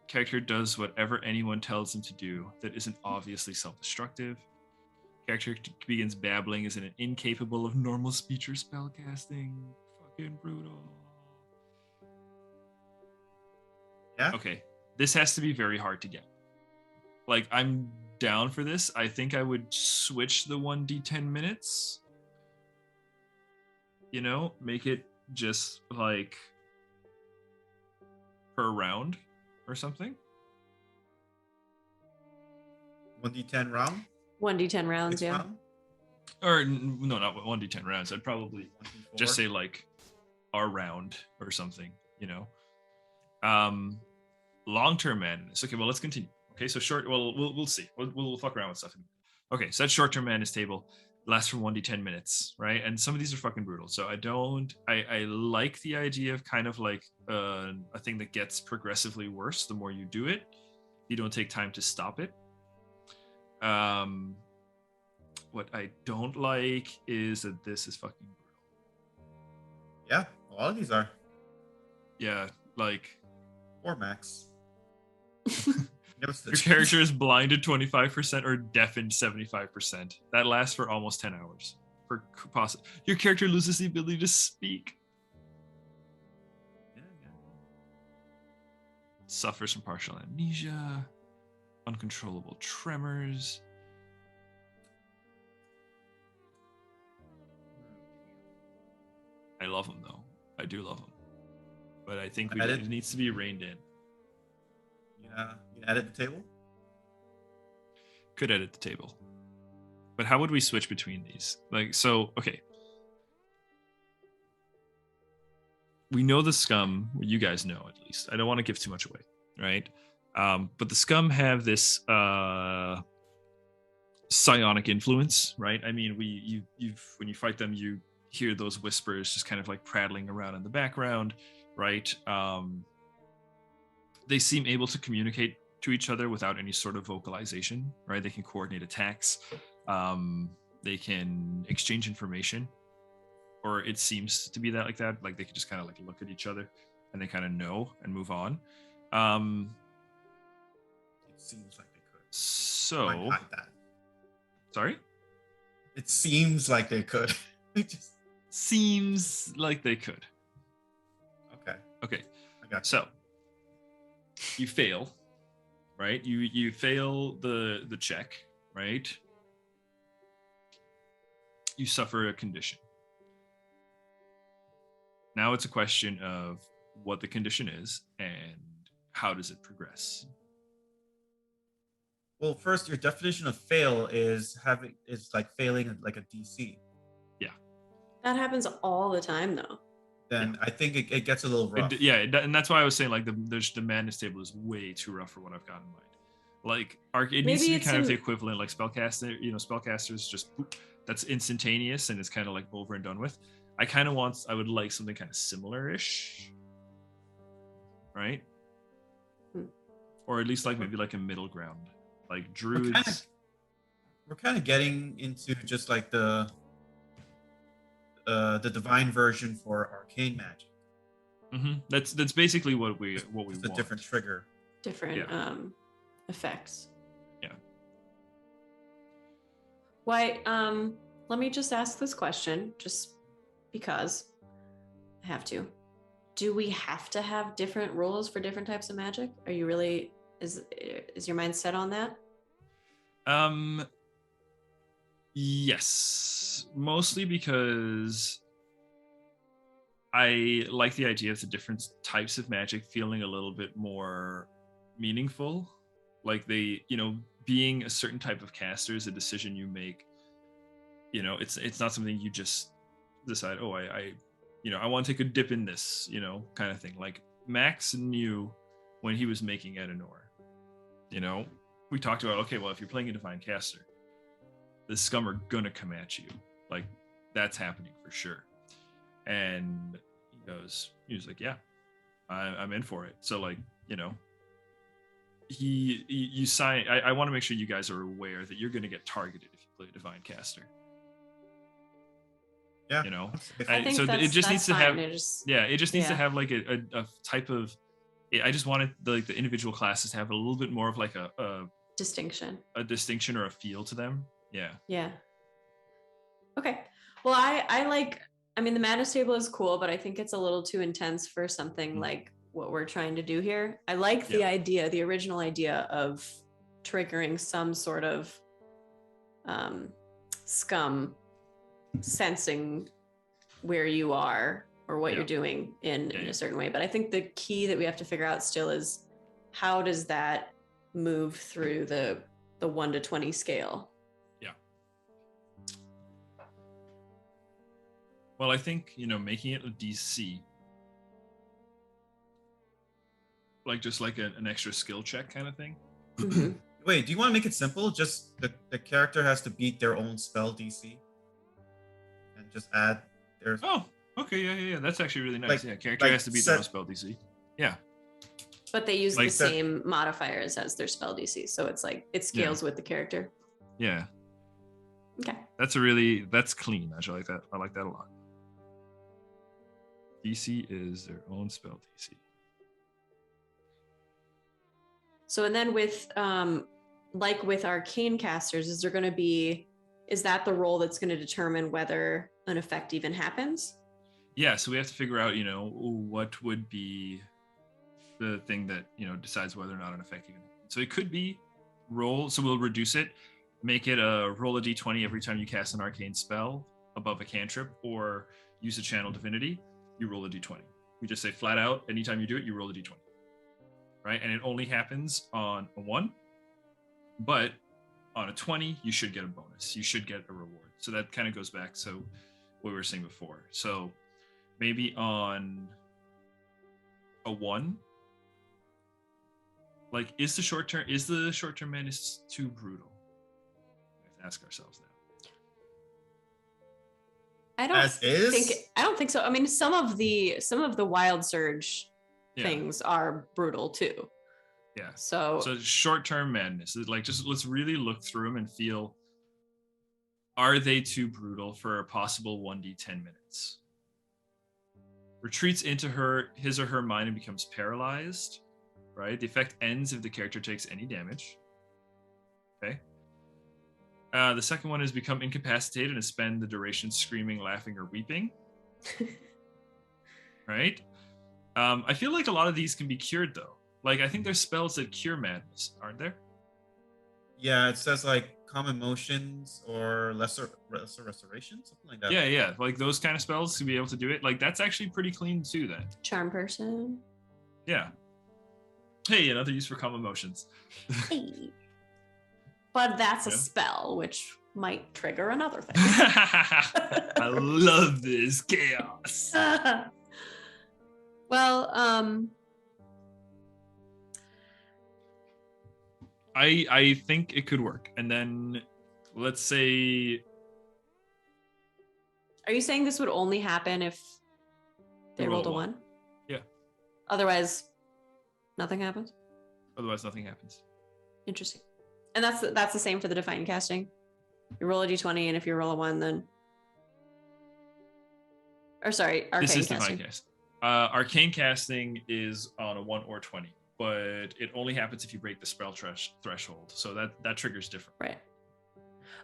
Character does whatever anyone tells him to do that isn't obviously self-destructive. Character begins babbling as an incapable of normal speech or spellcasting. Fucking brutal. Yeah. Okay, this has to be very hard to get. Like, I'm down for this. I think I would switch the 1d10 minutes. You know, make it just like per round or something. 1d10 round? 1d10 rounds, yeah. Round? Or no, not 1d10 rounds. I'd probably 1d4? just say like a round or something, you know. Long-term madness. Okay, well, let's continue. Okay, so short. Well, we'll see. We'll fuck around with stuff. Okay, so that short-term madness table lasts for 1d10 minutes, right? And some of these are fucking brutal. So I like the idea of kind of like a thing that gets progressively worse the more you do it. You don't take time to stop it. What I don't like is that this is fucking brutal. Yeah, all of these are. Yeah, like 4 max. your character is blinded 25% or deafened 75%. That lasts for almost 10 hours. Your character loses the ability to speak. Yeah. Suffers from partial amnesia, uncontrollable tremors. I love them though. I do love them. But I think it needs to be reined in. Yeah, you can edit the table? Could edit the table. But how would we switch between these? Like, so, okay. We know the scum, well, you guys know at least. I don't want to give too much away, right? But the scum have this psionic influence, right? I mean, when you fight them, you hear those whispers just kind of like prattling around in the background, right? They seem able to communicate to each other without any sort of vocalization, right? They can coordinate attacks. They can exchange information, or it seems to be that like that. Like they can just kind of like look at each other and they kind of know and move on. It seems like they could. So, Might hide that. Sorry? It seems like they could. It just seems like they could. Okay. I got you. So you fail, right? You fail the check, right? You suffer a condition. Now it's a question of what the condition is and how does it progress. Well, first, your definition of fail is like failing like a DC. Yeah. That happens all the time, though. Then I think it gets a little rough. And that's why I was saying like the madness table is way too rough for what I've got in mind. Like it needs to be kind of the equivalent, like spellcaster. You know, spellcasters just boop, that's instantaneous and it's kind of like over and done with. I would like something kind of similar-ish, right? Or at least like maybe like a middle ground, like druids. We're kind of getting into just like the divine version for arcane magic. Mm-hmm. That's basically what we want. A different trigger, different effects. Yeah. Why? Let me just ask this question, just because I have to. Do we have to have different rules for different types of magic? Are you really is your mind set on that? Yes, mostly because I like the idea of the different types of magic feeling a little bit more meaningful. Like they, being a certain type of caster is a decision you make. It's not something you just decide, I want to take a dip in this, kind of thing. Like Max knew when he was making Edenor, we talked about, okay, well, if you're playing a divine caster, the scum are gonna come at you. Like that's happening for sure. And he was like, yeah, I'm in for it. So like, you sign. I want to make sure you guys are aware that you're gonna get targeted if you play a divine caster. Yeah. You know, I think so that's, it just needs to fine. have it just needs to have like a type of. I just wanted the individual classes to have a little bit more of like a distinction or a feel to them. Yeah. Yeah. Okay. Well, I like. I mean, the Madness Table is cool, but I think it's a little too intense for something like what we're trying to do here. I like the idea, the original idea of triggering some sort of scum sensing where you are or what you're doing in a certain way. But I think the key that we have to figure out still is how does that move through the 1 to 20 scale? Yeah. Well, I think, making it a DC, like just like an extra skill check kind of thing. Mm-hmm. Wait, do you want to make it simple? Just the character has to beat their own spell DC, and just add their. Oh, okay, yeah. That's actually really nice. Character has to beat their own spell DC. Yeah. But they use the same modifiers as their spell DC, so it's like it scales with the character. Yeah. Okay. That's clean. I like that. I like that a lot. DC is their own spell DC. So, and then with like with arcane casters, is that the role that's going to determine whether an effect even happens? Yeah, so we have to figure out, what would be the thing that, decides whether or not an effect even happens. So it could be roll, so we'll reduce it, make it a roll a d20 every time you cast an arcane spell above a cantrip or use a channel divinity, you roll a d20. We just say flat out, anytime you do it, you roll a d20. Right? And it only happens on a 1, but on a 20, you should get a bonus. You should get a reward. So that kind of goes back to what we were saying before. So maybe on a 1, like, is the short-term madness too brutal? We have to ask ourselves that. I don't think so. I mean, some of the wild surge things are brutal too. Yeah. So short-term madness is like, just let's really look through them and feel, are they too brutal for a possible 1d10 minutes? Retreats into his or her mind and becomes paralyzed. Right? The effect ends if the character takes any damage. Okay. The second one is become incapacitated and spend the duration screaming, laughing, or weeping. Right? I feel like a lot of these can be cured though. Like, I think there's spells that cure madness, aren't there? Yeah, it says like calm emotions or lesser restoration, something like that. Yeah. Like those kind of spells to be able to do it. Like, that's actually pretty clean too then. Charm person. Yeah. Hey, another use for calm emotions. Hey. But that's a spell, which might trigger another thing. I love this chaos. Well, I think it could work. And then let's say, are you saying this would only happen if they rolled a 1? Yeah. Otherwise, nothing happens? Otherwise, nothing happens. Interesting. And that's the same for the divine casting. You roll a d20, and if you roll a 1, then... Or sorry, arcane this is casting. Divine cast. Arcane casting is on a 1 or 20, but it only happens if you break the spell threshold. So that triggers different. Right.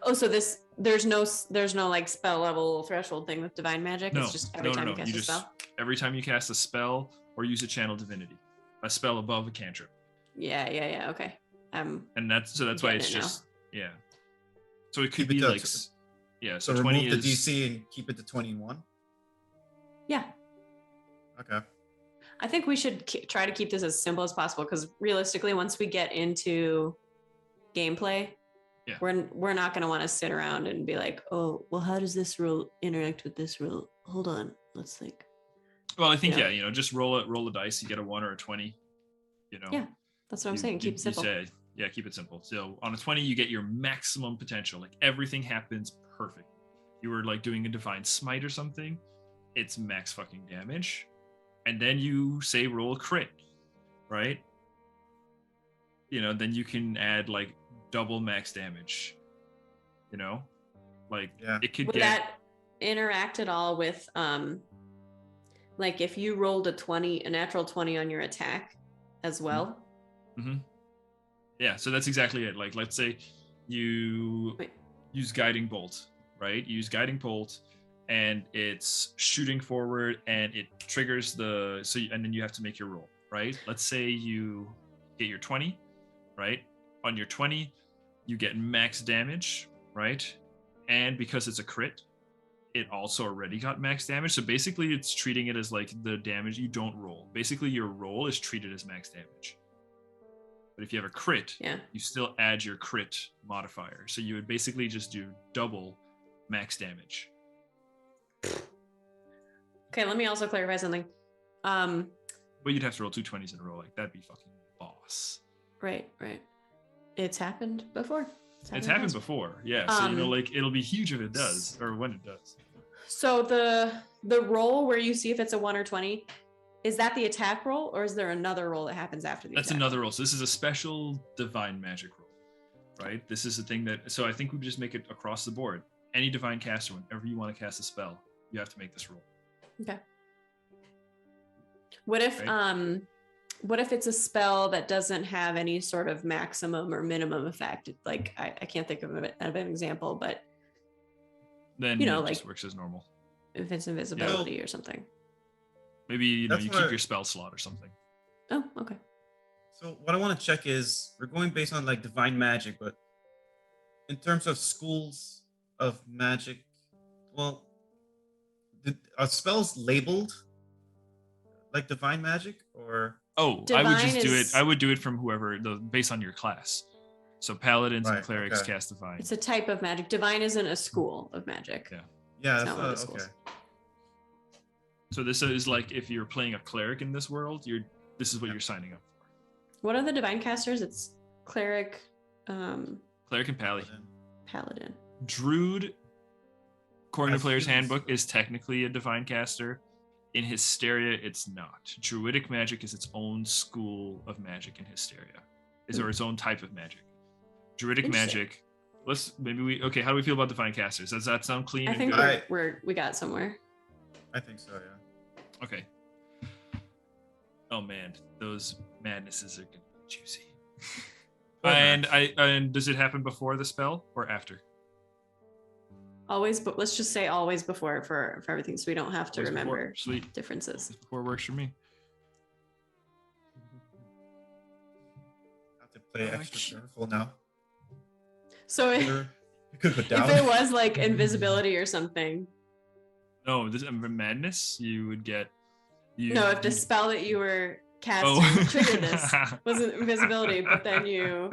Oh, so there's no like spell level threshold thing with divine magic. No, it's just every time you cast a spell. Every time you cast a spell or use a channel divinity, a spell above a cantrip. Yeah. Okay. And that's why it's just now. So it could be like So 20 remove is the DC and keep it to 21. Yeah. Okay. I think we should try to keep this as simple as possible, because realistically, once we get into gameplay, we're not going to want to sit around and be like, oh, well, how does this rule interact with this rule? Hold on, let's think. Well, I think just roll a dice. You get a 1 or a 20. Yeah, that's what I'm saying. Keep it simple. Keep it simple. So on a 20, you get your maximum potential. Like, everything happens perfect. You were like doing a divine smite or something. It's max fucking damage. And then you say roll a crit, right? Then you can add like double max damage. It could interact at all with like if you rolled a natural 20 on your attack as well? Mm-hmm. Yeah, so that's exactly it. Like, let's say you use Guiding Bolt, right? You use Guiding Bolt, and it's shooting forward, and it triggers and then you have to make your roll, right? Let's say you get your 20, right? On your 20, you get max damage, right? And because it's a crit, it also already got max damage. So basically, it's treating it as like the damage you don't roll. Basically, your roll is treated as max damage. But if you have a crit, you still add your crit modifier. So you would basically just do double max damage. Okay, let me also clarify something. But you'd have to roll 2 20s in a row. Like, that'd be fucking boss. Right. It's happened before. It's happened before, yeah. So, like, it'll be huge if it does, or when it does. So the roll where you see if it's a 1 or 20, is that the attack roll, or is there another roll that happens after the attack? That's another roll. So this is a special divine magic roll, right? This is the thing that... So I think we just make it across the board. Any divine caster, whenever you want to cast a spell, you have to make this roll. Okay. What if it's a spell that doesn't have any sort of maximum or minimum effect? Like, I can't think of an example, but then it just works as normal. If it's invisibility or something. Maybe you keep your spell slot or something. Oh, okay. So what I want to check is, we're going based on like divine magic, but in terms of schools of magic, well, are spells labeled like divine magic, or? Oh, divine I would just do it. I would do it from whoever, based on your class. So paladins and clerics cast divine. It's a type of magic. Divine isn't a school of magic. Yeah, that's okay. So this is like if you're playing a cleric in this world, this is what you're signing up for. What are the divine casters? It's cleric, cleric and paladin. Druid, according to Player's Handbook, is technically a divine caster. In Hysteria, it's not. Druidic magic is its own school of magic in Hysteria, or its own type of magic. Druidic magic. How do we feel about divine casters? Does that sound clean? I think we got somewhere. I think so, yeah. Okay. Oh man, those madnesses are gonna be juicy. And does it happen before the spell or after? Always, but let's just say always before for everything, so we don't have to remember differences. Before works for me. Have to play extra careful now. So if it was like invisibility or something. No, this madness. You would get. If the spell that you were casting triggered this wasn't invisibility, but then you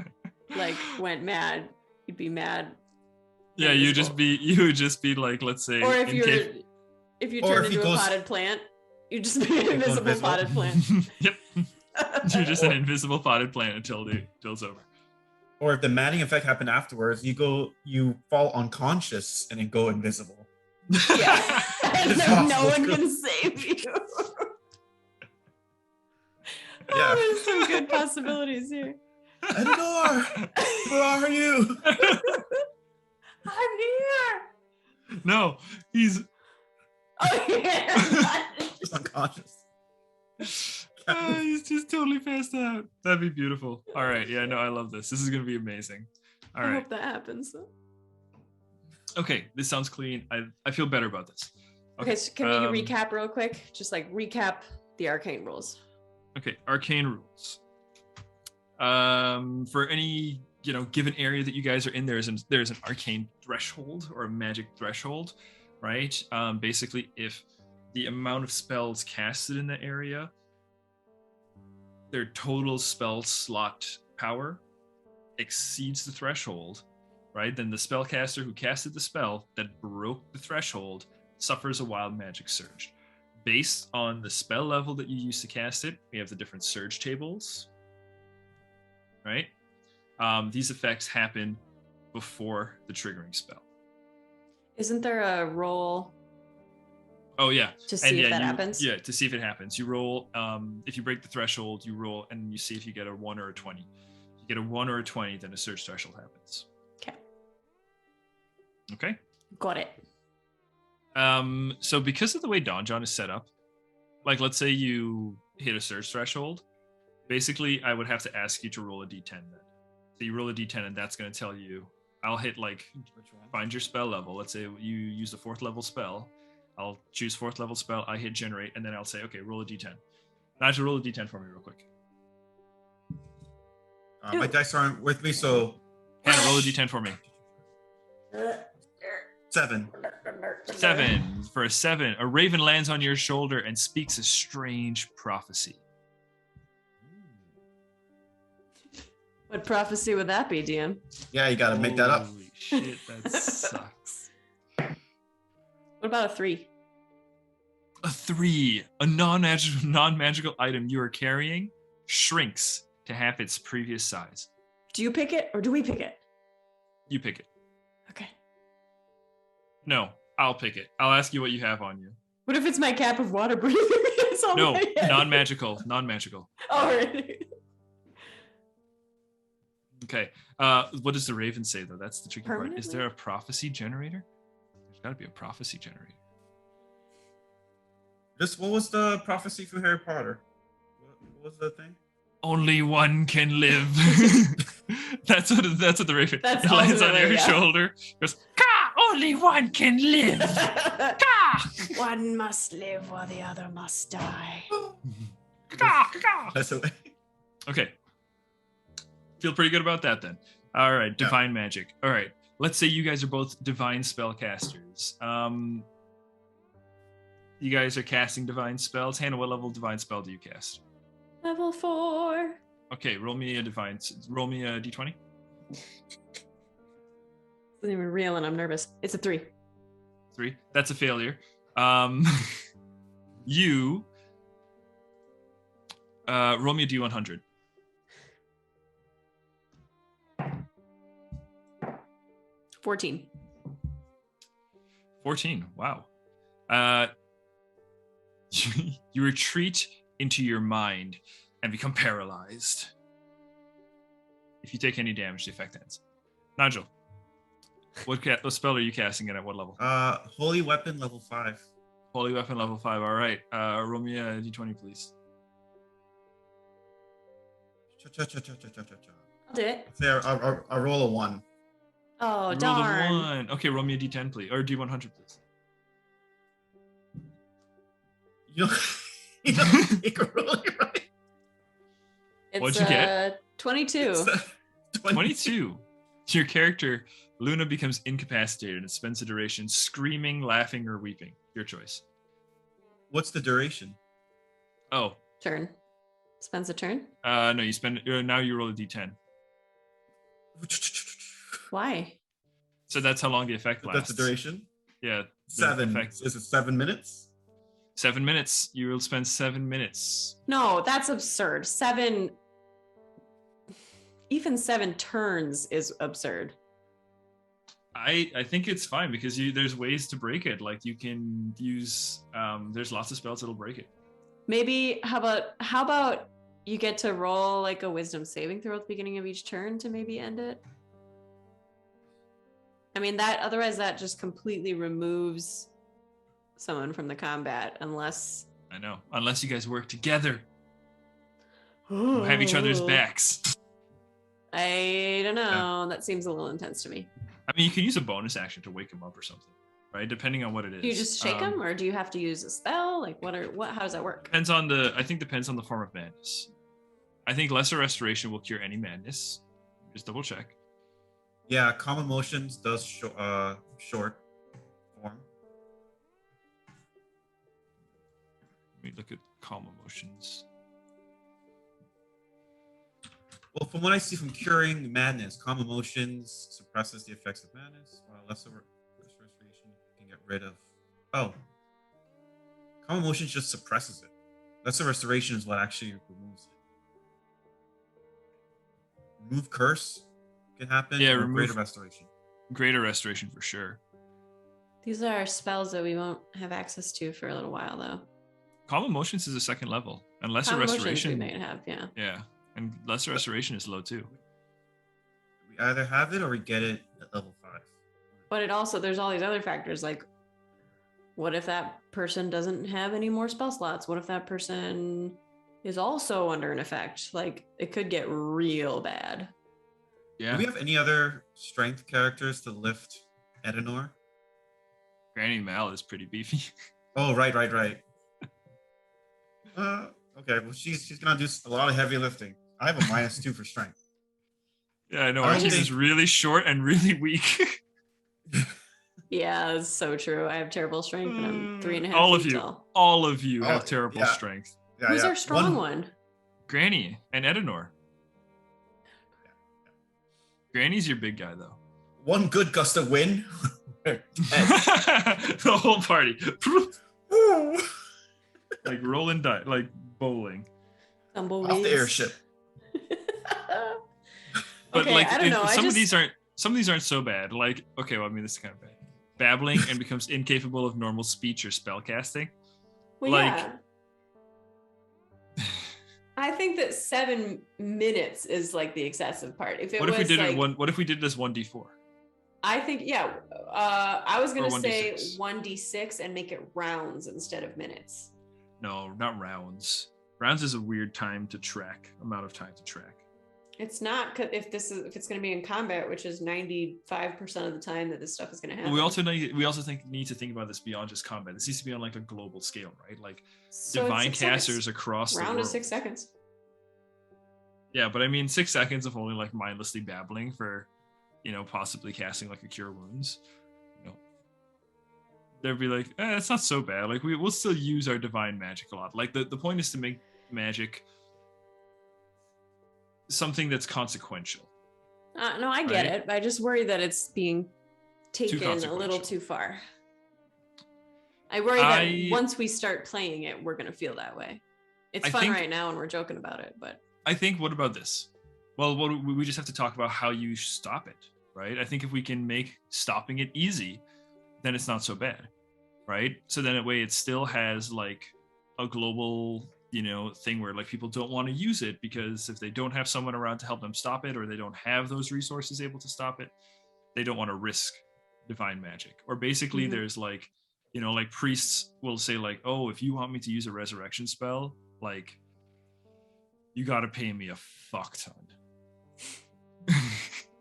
like went mad, you'd be mad. Yeah, you would just be like, let's say. Or if you turn into a potted plant, you just be an invisible potted plant. Yep. You're just an invisible potted plant until it's over. Or if the madding effect happened afterwards, you fall unconscious and then go invisible. Yeah. And then no one can save you. Yeah. There's some good possibilities here. Edinor, where are you? I'm here. No, he's. Oh yeah. Just unconscious. He's just totally passed out. That'd be beautiful. All right, yeah, no, I love this. This is gonna be amazing. All right. I hope that happens. Okay, this sounds clean. I feel better about this. Okay, so can we recap real quick? Just like recap the arcane rules. Okay, arcane rules. For any given area that you guys are in, there's an arcane threshold or a magic threshold, right? Basically, if the amount of spells casted in that area, their total spell slot power exceeds the threshold, right? Then the spellcaster who casted the spell that broke the threshold suffers a wild magic surge. Based on the spell level that you use to cast it, we have the different surge tables, right? These effects happen before the triggering spell. Isn't there a roll? Oh yeah. To see if that happens? Yeah, to see if it happens. You roll, if you break the threshold, you roll and you see if you get a 1 or a 20. If you get a 1 or a 20, then a surge threshold happens. Okay. Okay? Got it. So because of the way Donjon is set up, like let's say you hit a surge threshold, basically I would have to ask you to roll a d10 then. So you roll a d10 and that's going to tell you, I'll hit like, find your spell level. Let's say you use a 4th level spell. I'll choose 4th level spell, I hit generate, and then I'll say, okay, roll a d10. Now to roll a d10 for me real quick. My dice aren't with me, so... Hannah, roll a d10 for me. 7. 7. For a 7, a raven lands on your shoulder and speaks a strange prophecy. What prophecy would that be, DM? Yeah, you gotta make that up. Holy shit, that sucks. What about a 3? A 3. A non-magical item you are carrying shrinks to half its previous size. Do you pick it or do we pick it? You pick it. Okay. No, I'll pick it. I'll ask you what you have on you. What if it's my cap of water breathing? No, non-magical. Non-magical. All right. Okay. What does the raven say though? That's the tricky part. Is there a prophecy generator? There's got to be a prophecy generator. What was the prophecy from Harry Potter? What was the thing? Only one can live. that's what the raven lands on your shoulder. Goes, "Ka! Only one can live. Ka! One must live while the other must die." Ka! Ka! That's the way. Okay. Feel pretty good about that then. All right, divine magic. All right, let's say you guys are both divine spellcasters. You guys are casting divine spells. Hannah, what level divine spell do you cast? Level 4. Okay, roll me a d20. Isn't even real and I'm nervous. It's a 3. 3. That's a failure. You roll me a d100. 14. 14. Wow. You retreat into your mind and become paralyzed. If you take any damage, the effect ends. Nigel, what spell are you casting and at what level? Holy Weapon level 5. Holy Weapon level 5. All right. Roll me a d20, please. I'll do it. Say I roll a 1. Oh, Roll darn. a 1. Okay, roll me a d10, please, or d100, please. You don't take a roll, right? What'd you get? 22. 22. Your character, Luna, becomes incapacitated and spends the duration screaming, laughing, or weeping. Your choice. What's the duration? Oh. Turn. Spends a turn? No, you spend. Now you roll a d10. Why? So that's how long the effect lasts. That's the duration? Yeah. 7. Is it 7 minutes? 7 minutes. You will spend 7 minutes. No, that's absurd. 7. Even 7 turns is absurd. I think it's fine because there's ways to break it. Like you can use. There's lots of spells that'll break it. Maybe how about you get to roll like a wisdom saving throw at the beginning of each turn to maybe end it? I mean otherwise that just completely removes someone from the combat unless you guys work together. Have each other's backs. I don't know. That seems a little intense to me. I mean, you can use a bonus action to wake him up or something, right? Depending on what it is. Do you just shake him, or do you have to use a spell? Like, how does that work? Depends on the form of madness. I think Lesser Restoration will cure any madness. Just double check. Yeah, Calm Emotions does short form. Let me look at Calm Emotions. Well, from what I see from curing madness, Calm Emotions suppresses the effects of madness, while Lesser Restoration can get rid of. Oh. Calm Emotions just suppresses it. Lesser Restoration is what actually removes it. Remove Curse can happen. Yeah, or remove Greater Restoration. Greater Restoration for sure. These are spells that we won't have access to for a little while, though. Calm Emotions is a second level, and Lesser Calm Emotions Restoration. we might have, yeah. Yeah, and Lesser Restoration is low too. We either have it or we get it at level 5. But it also there's all these other factors like What if that person doesn't have any more spell slots? What if that person is also under an effect? Like, it could get real bad. Yeah. Do we have any other strength characters to lift Edenor? Granny Mal is pretty beefy. Oh, right. Okay, well, she's gonna do a lot of heavy lifting. I have a -2 for strength. Yeah, I know. I Our don't team think- is really short and really weak. Yeah, that's so true. I have terrible strength and I'm 3.5 all of feet you, tall. all of you have Oh, terrible yeah. strength. Yeah, Who's yeah. our strong one? Granny and Edenor. Granny's your big guy, though. One good gust of wind. The whole party. Like rolling dice, like bowling. Tumbleweeds. Off the airship. But Okay, like, I don't know. some of these aren't so bad. Like, okay, well, I mean, this is kind of bad. Babbling and becomes incapable of normal speech or spell casting. Well, like- yeah. I think that 7 minutes is like the excessive part. If it What if we was did like, it one? What if we did this 1d4? I think, yeah. I was gonna Or say 1d6. 1d6 and make it rounds instead of minutes. No, not rounds. Rounds is a weird amount of time to track. It's not if it's going to be in combat, which is 95% of the time that this stuff is going to happen. But we also need to think about this beyond just combat. This needs to be on like a global scale, right? Like So it's divine 6 casters seconds. across the Round world. is 6 seconds. Yeah, but I mean 6 seconds of only like mindlessly babbling for, possibly casting like a cure wounds. They'd be like, it's not so bad. Like we'll still use our divine magic a lot. Like the point is to make magic something that's consequential. No, I get Right? it. I just worry that it's being taken a little consequential. too far. I worry that once we start playing it, we're going to feel that way. It's I fun think- right now and we're joking about it, but I think, what about this? Well, we just have to talk about how you stop it, right? I think if we can make stopping it easy, then it's not so bad, right? So then that way it still has like a global, thing where like people don't want to use it because if they don't have someone around to help them stop it, or they don't have those resources able to stop it, they don't want to risk divine magic. Or basically Mhm. there's like, like priests will say like, oh, if you want me to use a resurrection spell, like you got to pay me a fuck ton.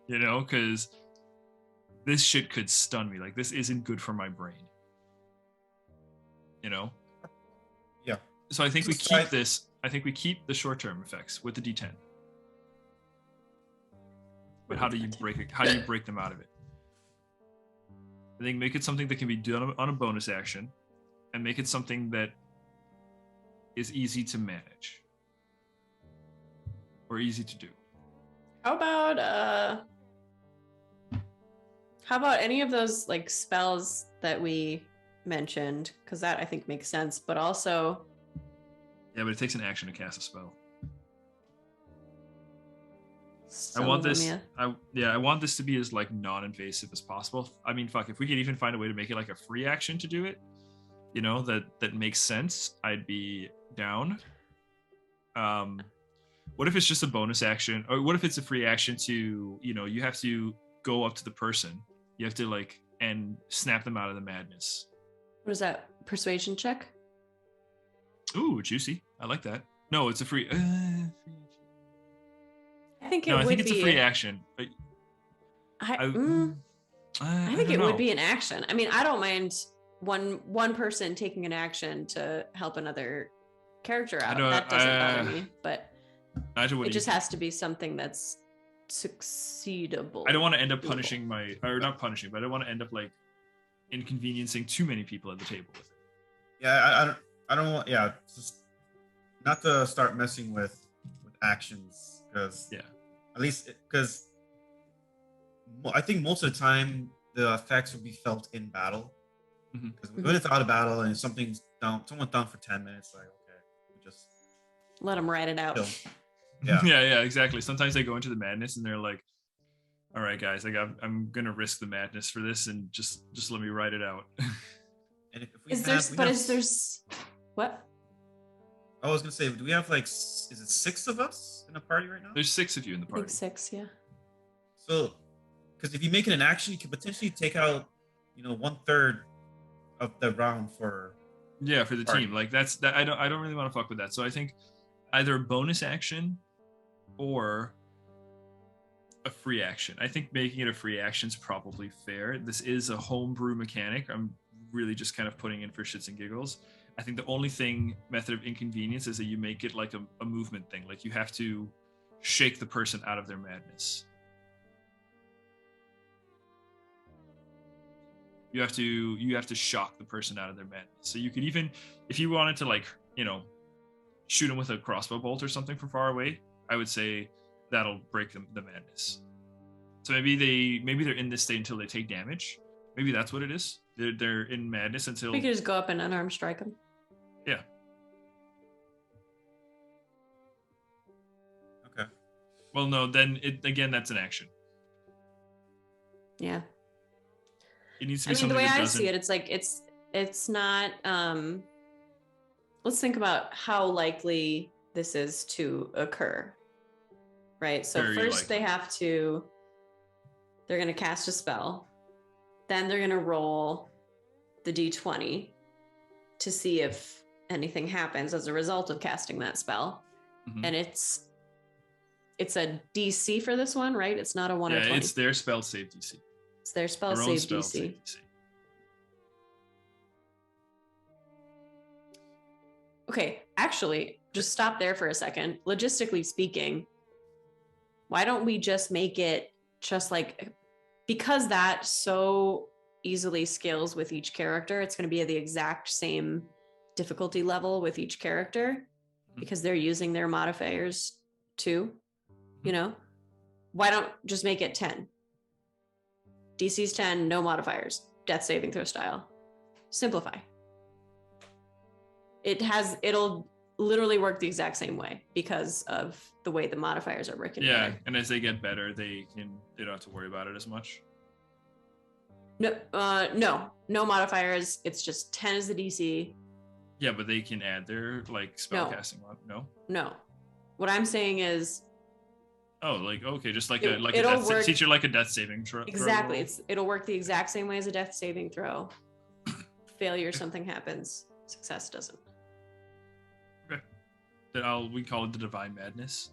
Because this shit could stun me. Like, this isn't good for my brain. Yeah. So I think we So keep this. I think we keep the short-term effects with the D10. But how do you break it? How do you break them out of it? I think make it something that can be done on a bonus action, and make it something that is easy to manage or easy to do. how about any of those like spells that we mentioned? Because that I think makes sense, but also Yeah, but it takes an action to cast a spell. some I want of them, this. yeah. I want this to be as like non-invasive as possible. I mean, fuck, if we could even find a way to make it like a free action to do it, that makes sense, I'd be down. What if it's just a bonus action, or what if it's a free action to, you have to go up to the person, you have to like and snap them out of the madness. What is that? Persuasion check? Ooh, juicy. I like that. No, it's a free. I think it No, would I think it's be a free action. I I think it don't would know. be an action. I mean, I don't mind one person taking an action to help another character out. don't- That doesn't bother me, but Nigel, what it do just you has to be something that's succeedable. I don't want to end up doable. punishing not punishing, but I don't want to end up like inconveniencing too many people at the table with it. Yeah, I don't want. Yeah, just not to start messing with actions, because Yeah. at least because I think most of the time the effects will be felt in battle. Mhm. Because when it's out of battle and someone's down for 10 minutes, like okay, we just Let them ride it out. chill. Yeah. yeah, exactly. Sometimes they go into the madness and they're like, all right, guys, like I'm gonna risk the madness for this, and just let me ride it out. And if we Is have, there's we but have- is there's what? I was gonna say, do we have like is it 6 of us in a party right now? There's 6 of you in the I think party. 6, yeah. So, because if you make it an action, you can potentially take out, 1/3 of the round for. Yeah, for the Party. team. Like that's that. I don't really want to fuck with that. So I think either a bonus action or a free action. I think making it a free action is probably fair. This is a homebrew mechanic. I'm really just kind of putting in for shits and giggles. I think the only method of inconvenience is that you make it like a movement thing. Like you have to shake the person out of their madness. You have to shock the person out of their madness. So you could even, if you wanted to like, shoot them with a crossbow bolt or something from far away, I would say that'll break the madness. So maybe they're in this state until they take damage. Maybe that's what it is. They're in madness until We could just go up and unarmed strike them. Yeah. Okay. Well, no, then that's an action. Yeah. It needs to be I mean, something the way that I doesn't... see it, it's like it's not. Let's think about how likely this is to occur, right? So Very first likely. they're going to cast a spell, then they're going to roll the d20 to see if anything happens as a result of casting that spell, and it's a DC for this one, right? It's not a 1 or 20. It's their spell save DC. It's their spell Their own save spell DC. save DC. Okay, actually, just stop there for a second. Logistically speaking, why don't we just make it just like, because that so easily scales with each character, it's going to be at the exact same difficulty level with each character because they're using their modifiers too, Why don't just make it 10? DC's 10, no modifiers, death saving throw style. Simplify. It'll literally work the exact same way because of the way the modifiers are working together. And as they get better, they don't have to worry about it as much. No modifiers. It's just 10 is the DC. Yeah, but they can add their like spellcasting mod. No. What I'm saying is. Oh, like okay, just like teacher like a death saving throw. Exactly, it'll work the exact same way as a death saving throw. Failure, something happens. Success doesn't. Okay, then we call it the Divine Madness.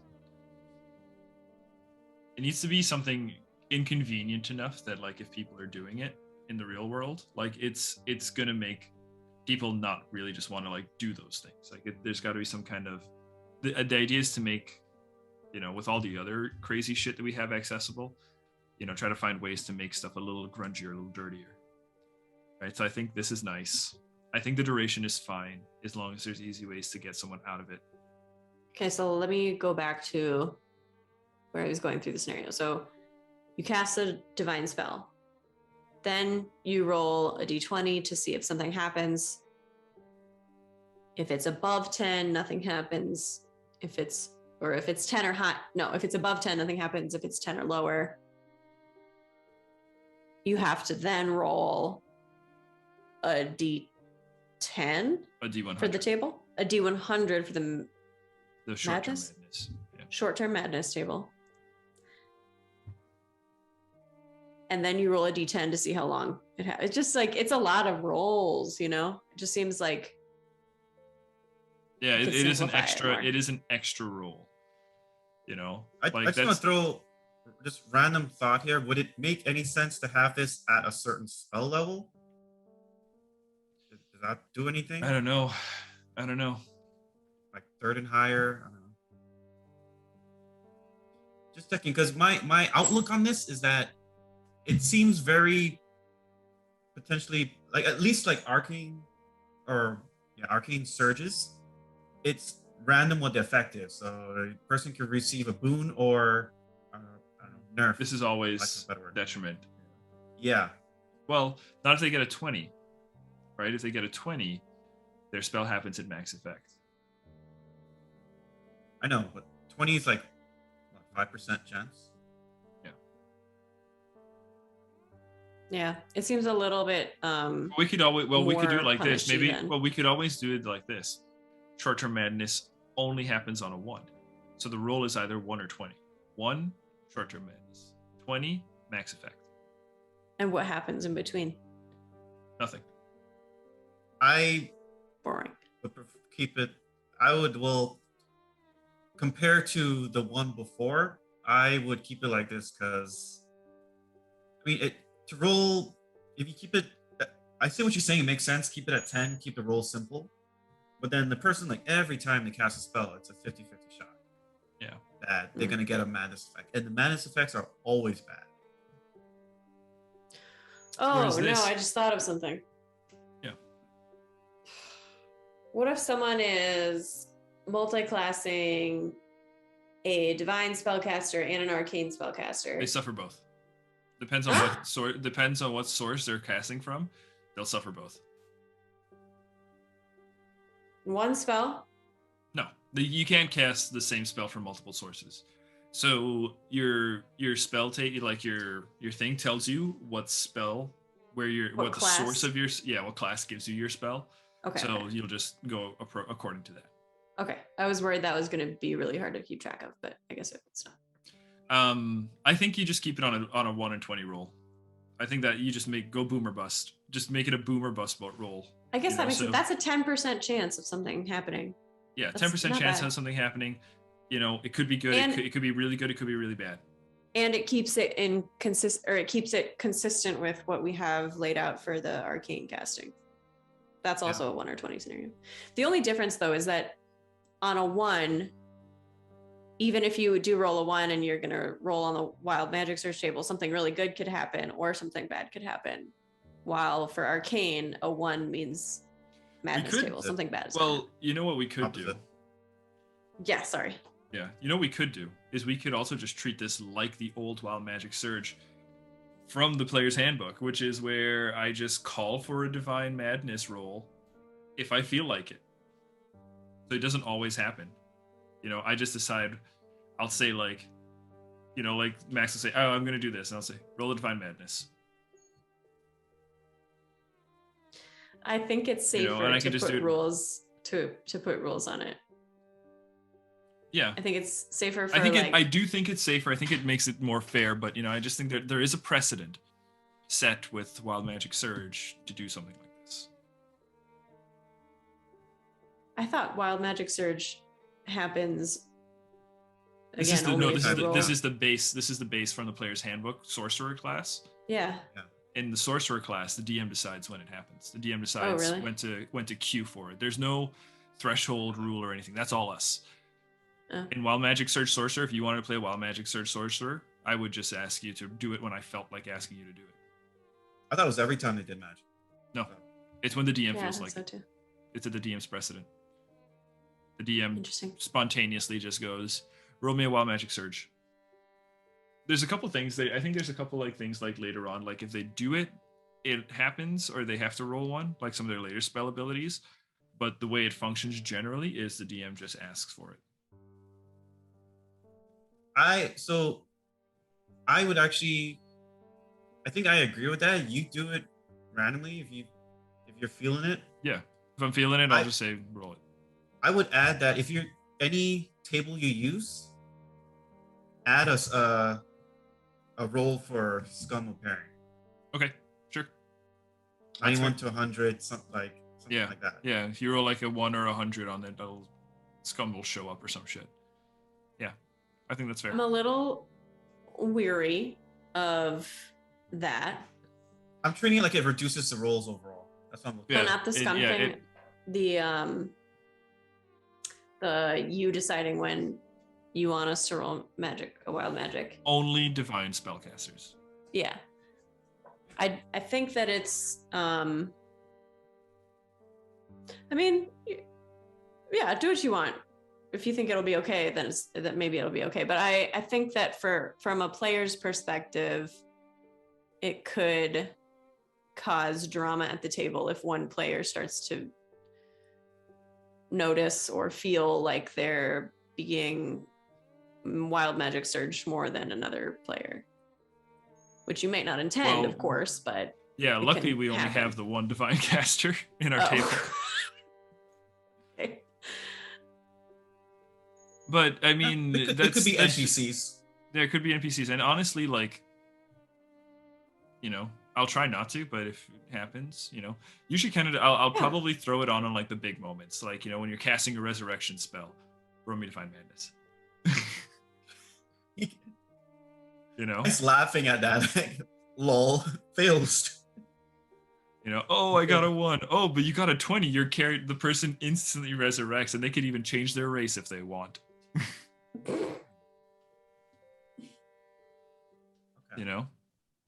It needs to be something inconvenient enough that like if people are doing it in the real world, like it's gonna make people not really just want to like do those things. Like there's got to be some kind of the idea is to make, with all the other crazy shit that we have accessible, try to find ways to make stuff a little grungier, a little dirtier. Right? So I think this is nice. I think the duration is fine as long as there's easy ways to get someone out of it. Okay, so let me go back to where I was going through the scenario. So you cast a divine spell. Then you roll a d20 to see if something happens. If it's above 10, nothing happens. If it's 10 or high, no, if it's above 10, nothing happens. If it's 10 or lower, you have to then roll a d10 A D100 for the table, a d100 for the short-term madness. Yeah. Short-term madness table. And then you roll a d10 to see how long it's just like, it's a lot of rolls, It just seems like. Yeah, it is an extra roll. I just want to throw just random thought here. Would it make any sense to have this at a certain spell level? Does that do anything? I don't know. Like 3rd and higher? I don't know. Just checking, because my outlook on this is that it seems very potentially like, at least like Arcane Arcane Surges. It's random what the effect is. So a person can receive a boon or I don't know, nerf. This is always detriment. Yeah. Well, not if they get a 20, right? If they get a 20, their spell happens at max effect. I know, but 20 is like what, 5% chance. Yeah, it seems a little bit. We could always we could do it like this. Maybe then. we could always do it like this. Short-term madness only happens on a 1. So the roll is either 1 or 20. 1, short-term madness. 20, max effect. And what happens in between? Nothing. I Boring. would keep it. I would compared to the one before, I would keep it like this because I mean to roll. If you keep it, I see what you're saying. It makes sense. Keep it at 10. Keep the roll simple. But then the person, like every time they cast a spell, it's a 50-50 shot. Yeah. That they're gonna get a madness effect, and the madness effects are always bad. Oh Whereas no! this- I just thought of something. Yeah. What if someone is multi-classing a divine spellcaster and an arcane spellcaster? They suffer both. Depends on what source they're casting from. They'll suffer both. One spell? No, you can't cast the same spell from multiple sources. So your spell like your thing tells you what spell, what the source of what class gives you your spell. Okay. So okay. you'll just go according to that. Okay. I was worried that was going to be really hard to keep track of, but I guess it's not. I think you just keep it on a 1 in 20 roll. I think that you just go boom or bust. Just make it a boom or bust roll. I guess that makes sense. That's a 10% chance of something happening. Yeah, 10% chance of something happening. It could be good. It could be really good. It could be really bad. And it keeps it consistent with what we have laid out for the arcane casting. That's also a 1 or 20 scenario. The only difference though is that on a 1, even if you do roll a 1 and you're gonna roll on the wild magic search table, something really good could happen or something bad could happen. While for arcane, a 1 means madness table, something bad is well, you know what we could do? Yeah, sorry. Yeah, you know what we could do is we could also just treat this like the old Wild Magic Surge from the player's handbook, which is where I just call for a divine madness roll if I feel like it. So it doesn't always happen. I just decide, I'll say like Max will say, oh, I'm going to do this. And I'll say, roll a divine madness. I think it's safer to put rules on it. Yeah, I think it's safer. I do think it's safer. I think it makes it more fair. But I just think that there is a precedent set with Wild Magic Surge to do something like this. I thought Wild Magic Surge happens. This is the base. This is the base from the player's handbook, Sorcerer class. Yeah. In the Sorcerer class, the DM decides when it happens. The DM decides when to queue for it. There's no threshold rule or anything. That's all us. In Wild Magic Surge Sorcerer, if you wanted to play Wild Magic Surge Sorcerer, I would just ask you to do it when I felt like asking you to do it. I thought it was every time they did magic. No, it's when the DM feels like so it. Too. It's at the DM's precedent. The DM spontaneously just goes, roll me a Wild Magic Surge. There's a couple things I think there's a couple things later on, like if they do it, it happens, or they have to roll one, like some of their later spell abilities. But the way it functions generally is the DM just asks for it. I would actually, I think I agree with that. You do it randomly if you're feeling it. Yeah, if I'm feeling it, I'll just say roll it. I would add that if you're any table you use, add us a roll for scum of pairing. Okay, sure. 91 to 100, something like that. Yeah, if you roll like a 1 or 100 on it, scum will show up or some shit. Yeah, I think that's fair. I'm a little weary of that. I'm treating it like it reduces the rolls overall. That's what I'm looking at. Not the scum thing. The you deciding when you want us to roll a wild magic. Only divine spellcasters. Yeah. I think that it's I mean, yeah, do what you want. If you think it'll be okay, then maybe it'll be okay. But I think that from a player's perspective, it could cause drama at the table if one player starts to notice or feel like they're being wild magic surged more than another player, which you may not intend, of course, but yeah, luckily we only have the one divine caster in our table. Okay. But I mean, it could be NPCs. There could be NPCs, and honestly, I'll try not to, but if it happens, usually kind of I'll probably throw it on like the big moments, like when you're casting a resurrection spell, roll me Define Madness. He's laughing at that. Like, lol, fails. Oh, I got a 1. Oh, but you got a 20. You're carried. The person instantly resurrects, and they could even change their race if they want. Okay.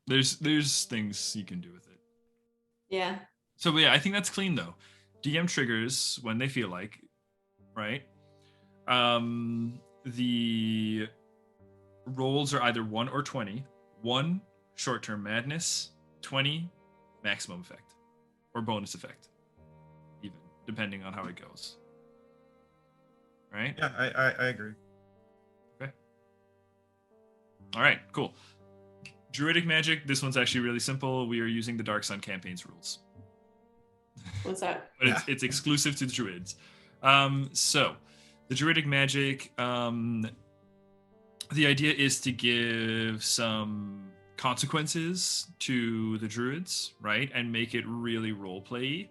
There's things you can do with it. Yeah. So yeah, I think that's clean though. DM triggers when they feel like, right? The rolls are either 1 or 20. 1 short-term madness, 20 maximum effect or bonus effect, even depending on how it goes. Right? Yeah, I agree. Okay. All right, cool. Druidic Magic, this one's actually really simple. We are using the Dark Sun campaign's rules. What's that? But it's exclusive to Druids. So, the Druidic Magic, the idea is to give some consequences to the Druids, right? And make it really roleplay.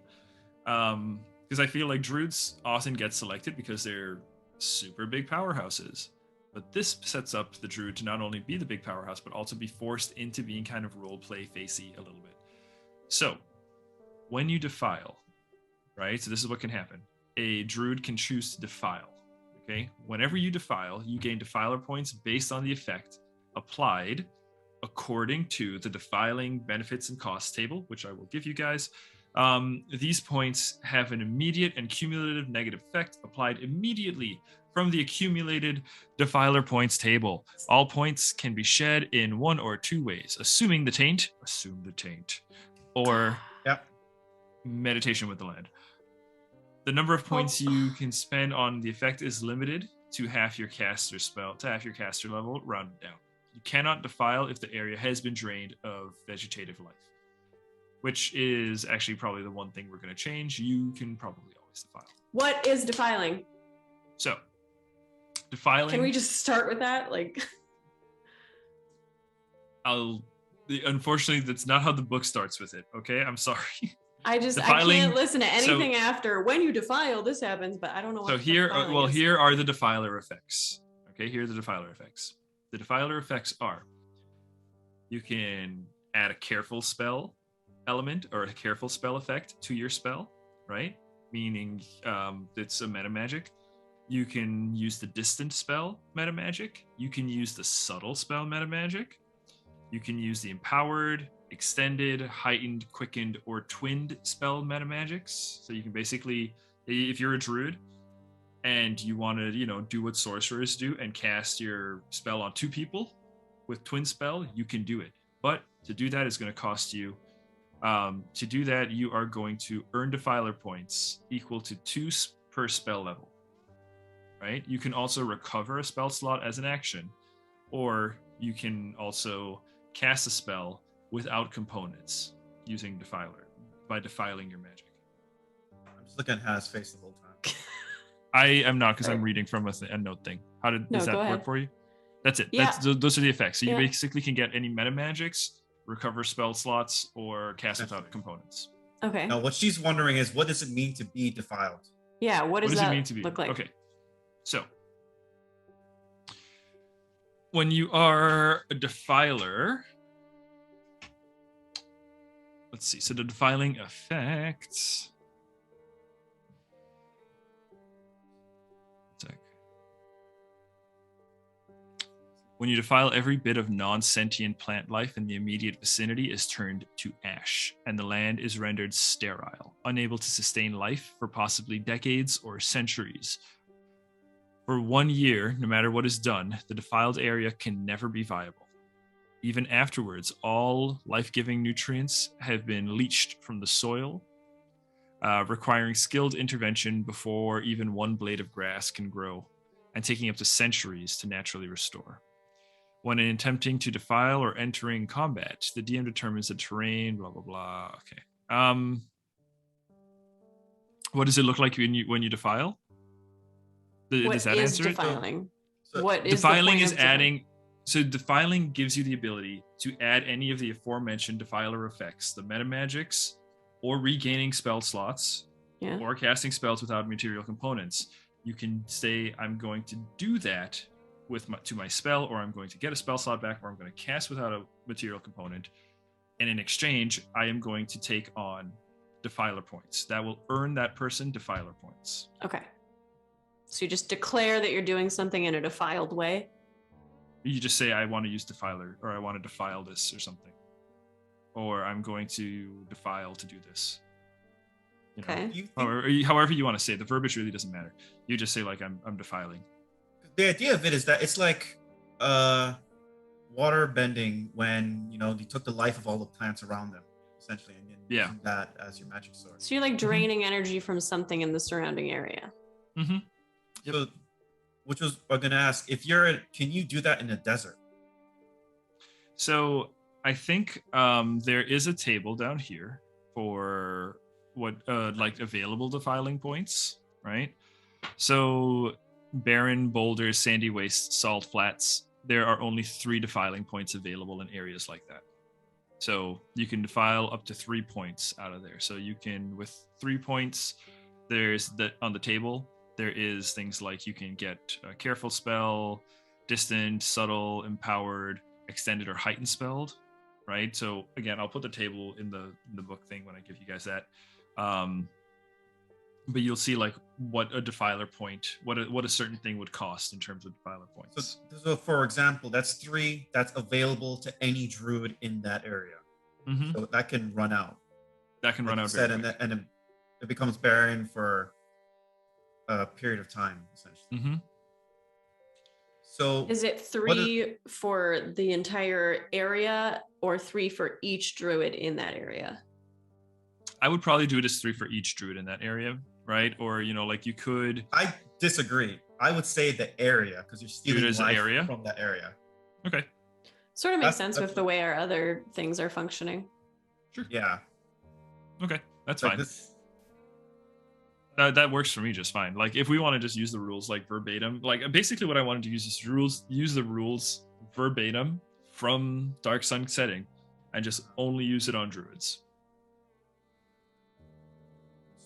Because I feel like Druids often get selected because they're super big powerhouses. But this sets up the Druid to not only be the big powerhouse, but also be forced into being kind of roleplay facey a little bit. So, when you defile, right? So this is what can happen. A Druid can choose to defile, okay? Whenever you defile, you gain defiler points based on the effect applied according to the defiling benefits and costs table, which I will give you guys. These points have an immediate and cumulative negative effect applied immediately from the accumulated defiler points table. All points can be shed in 1 or 2 ways: assume the taint, or meditation with the land. The number of points you can spend on the effect is limited to half your caster level, rounded down. You cannot defile if the area has been drained of vegetative life, which is actually probably the one thing we're going to change. You can probably always defile. What is defiling? So, defiling. Can we just start with that? Unfortunately, that's not how the book starts with it. Okay, I'm sorry. I can't listen to anything after when you defile, this happens, but I don't know what here are the Defiler Effects. Okay, here are the Defiler Effects. The Defiler Effects are: you can add a careful spell element or a careful spell effect to your spell, right? Meaning it's a meta magic. You can use the distant spell meta magic. You can use the subtle spell meta magic. You can use the empowered, extended, heightened, quickened, or twinned spell meta magics. So you can basically, if you're a druid and you want to, do what sorcerers do and cast your spell on 2 people with twin spell, you can do it. But to do that is going to cost you. To do that, you are going to earn defiler points equal to 2 per spell level. Right? You can also recover a spell slot as an action, or you can also cast a spell without components using Defiler by defiling your magic. I'm just looking at Hannah's face the whole time. I am not, because I'm reading from a note thing. Does that work for you? That's it. Yeah. Those are the effects. So you basically can get any meta magics, recover spell slots, or cast without components. Okay. Now, what she's wondering is, what does it mean to be defiled? Yeah, what does that it mean to be? Look like? Okay. So, when you are a defiler, let's see. So the defiling effects. When you defile, every bit of non-sentient plant life in the immediate vicinity is turned to ash, and the land is rendered sterile, unable to sustain life for possibly decades or centuries. For 1 year, no matter what is done, the defiled area can never be viable. Even afterwards, all life-giving nutrients have been leached from the soil, requiring skilled intervention before even 1 blade of grass can grow, and taking up to centuries to naturally restore. When attempting to defile or entering combat, the DM determines the terrain, blah, blah, blah. Okay. What does it look like when you defile? Does that answer defiling? it? What is defiling the point is of adding So defiling gives you the ability to add any of the aforementioned Defiler effects, the meta magics, or regaining spell slots, or casting spells without material components. You can say, I'm going to do that to my spell, or I'm going to get a spell slot back, or I'm going to cast without a material component. And in exchange, I am going to take on Defiler points. That will earn that person Defiler points. Okay. So you just declare that you're doing something in a defiled way? You just say, I want to use Defiler, or I want to defile this or something. Or I'm going to defile to do this. You know, okay. However you want to say it. The verbiage really doesn't matter. You just say, like, I'm defiling. The idea of it is that it's like water bending when, they took the life of all the plants around them, essentially, and then using that as your magic sword. So you're like draining energy from something in the surrounding area. Mm-hmm. Yep. So, which was I'm gonna ask, can you do that in a desert? So I think there is a table down here for what like available defiling points, right? So barren, boulders, sandy wastes, salt flats, there are only 3 defiling points available in areas like that. So you can defile up to 3 points out of there. So you can, with 3 points, there's on the table, there is things like you can get a careful spell, distant, subtle, empowered, extended, or heightened spelled, right? So again, I'll put the table in the book thing when I give you guys that. But you'll see like what a defiler point, what a certain thing would cost in terms of defiler points. So for example, that's 3 that's available to any druid in that area. Mm-hmm. So that can run out. That can run out. And it becomes barren for a period of time, essentially. Mm-hmm. So is it 3 for the entire area or 3 for each druid in that area? I would probably do it as 3 for each druid in that area, right? Or like you could. I disagree. I would say the area, because you're stealing life from that area. Okay. Sort of makes sense with the way our other things are functioning. Sure. Yeah. Okay, that's fine. That works for me just fine. Like if we want to just use the rules like verbatim, like basically what I wanted to use is use the rules verbatim from Dark Sun Setting and just only use it on druids.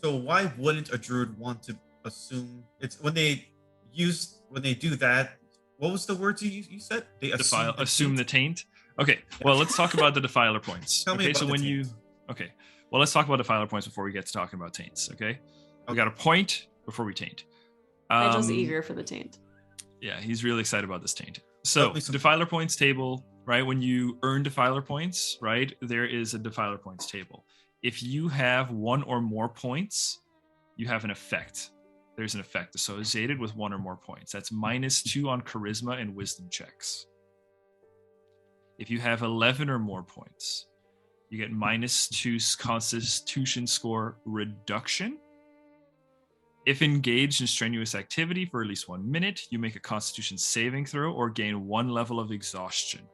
So why wouldn't a druid want to assume it's when they do that? What was the word you said? They assume the taint. Okay, well let's talk about the defiler points. Tell me about the taint. Okay, well let's talk about defiler points before we get to talking about taints. Okay, we got a point before we taint. Nigel's eager for the taint. Yeah, he's really excited about this taint. So defiler points table, right? When you earn defiler points, right, there is a defiler points table. If you have 1 or more points, you have an effect. There's an effect associated with 1 or more points. That's -2 on charisma and wisdom checks. If you have 11 or more points, you get -2 constitution score reduction. If engaged in strenuous activity for at least 1 minute, you make a constitution saving throw or gain 1 level of exhaustion.